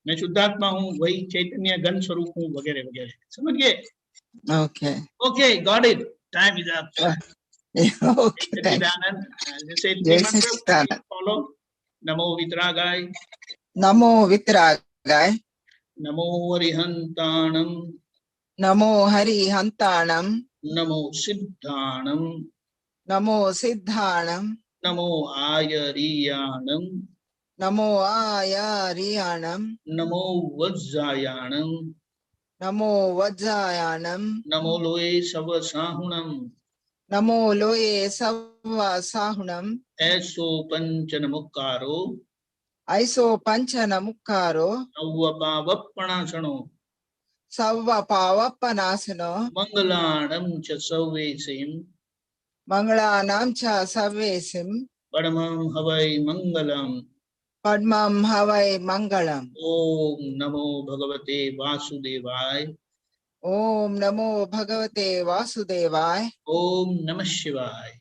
मैं शुद्धात्मा हूँ, वही चैतन्य घन स्वरूप हूँ, वगैरह वगैरह. समझ गए? Okay. Okay, got it. Time is up. Okay. Thank you. Sachchidanand. Just say Jai three mantras. Sachchidanand. Please follow. Namo Vitragaya. Namo Vitragaya. Namo Arihantanam. Namo Harihantanam. Namo Siddhanam. Namo Siddhanam. Namo Ayariyanam. Namo Ayariyanam. Namo Vajjayanam. Namo Vajjayanam. Namo Loe Savasahunam. Namo Loye Savasahunam. Eso Panchanamukaro. Aiso Panchanamukaro. Avvapavappanasano. Savva Pavapanasano. Mangalanam cha Savesim. Mangalanam cha Savesim. Paramam Havai Mangalam. Padmam Havai Mangalam. Om Namo Bhagavate Vasudevaya. Om Namo Bhagavate Vasudevaya. Om Namah Shivaya.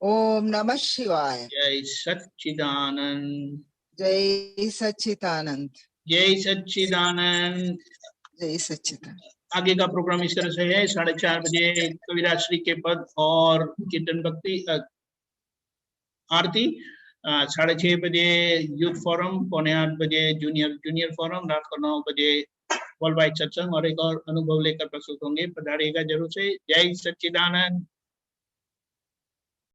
Om Namah Shivaya. Jai Sachchidanand. Jai Sachchidanand. जय सच्चिदानंद. Jai Sachchidanand. आगे का प्रोग्राम इस तरह से है. 4:30 बजे कविराज श्री के पद और कीर्तन भक्ति आरती. 6:30 बजे यूथ फोरम, 7:45 बजे जूनियर फोरम, रात को 9 बजे वर्ल्ड वाइड सत्संग और एक और अनुभव लेकर प्रस्तुत होंगे. पधारिएगा जरूर से. जय सच्चिदानंद.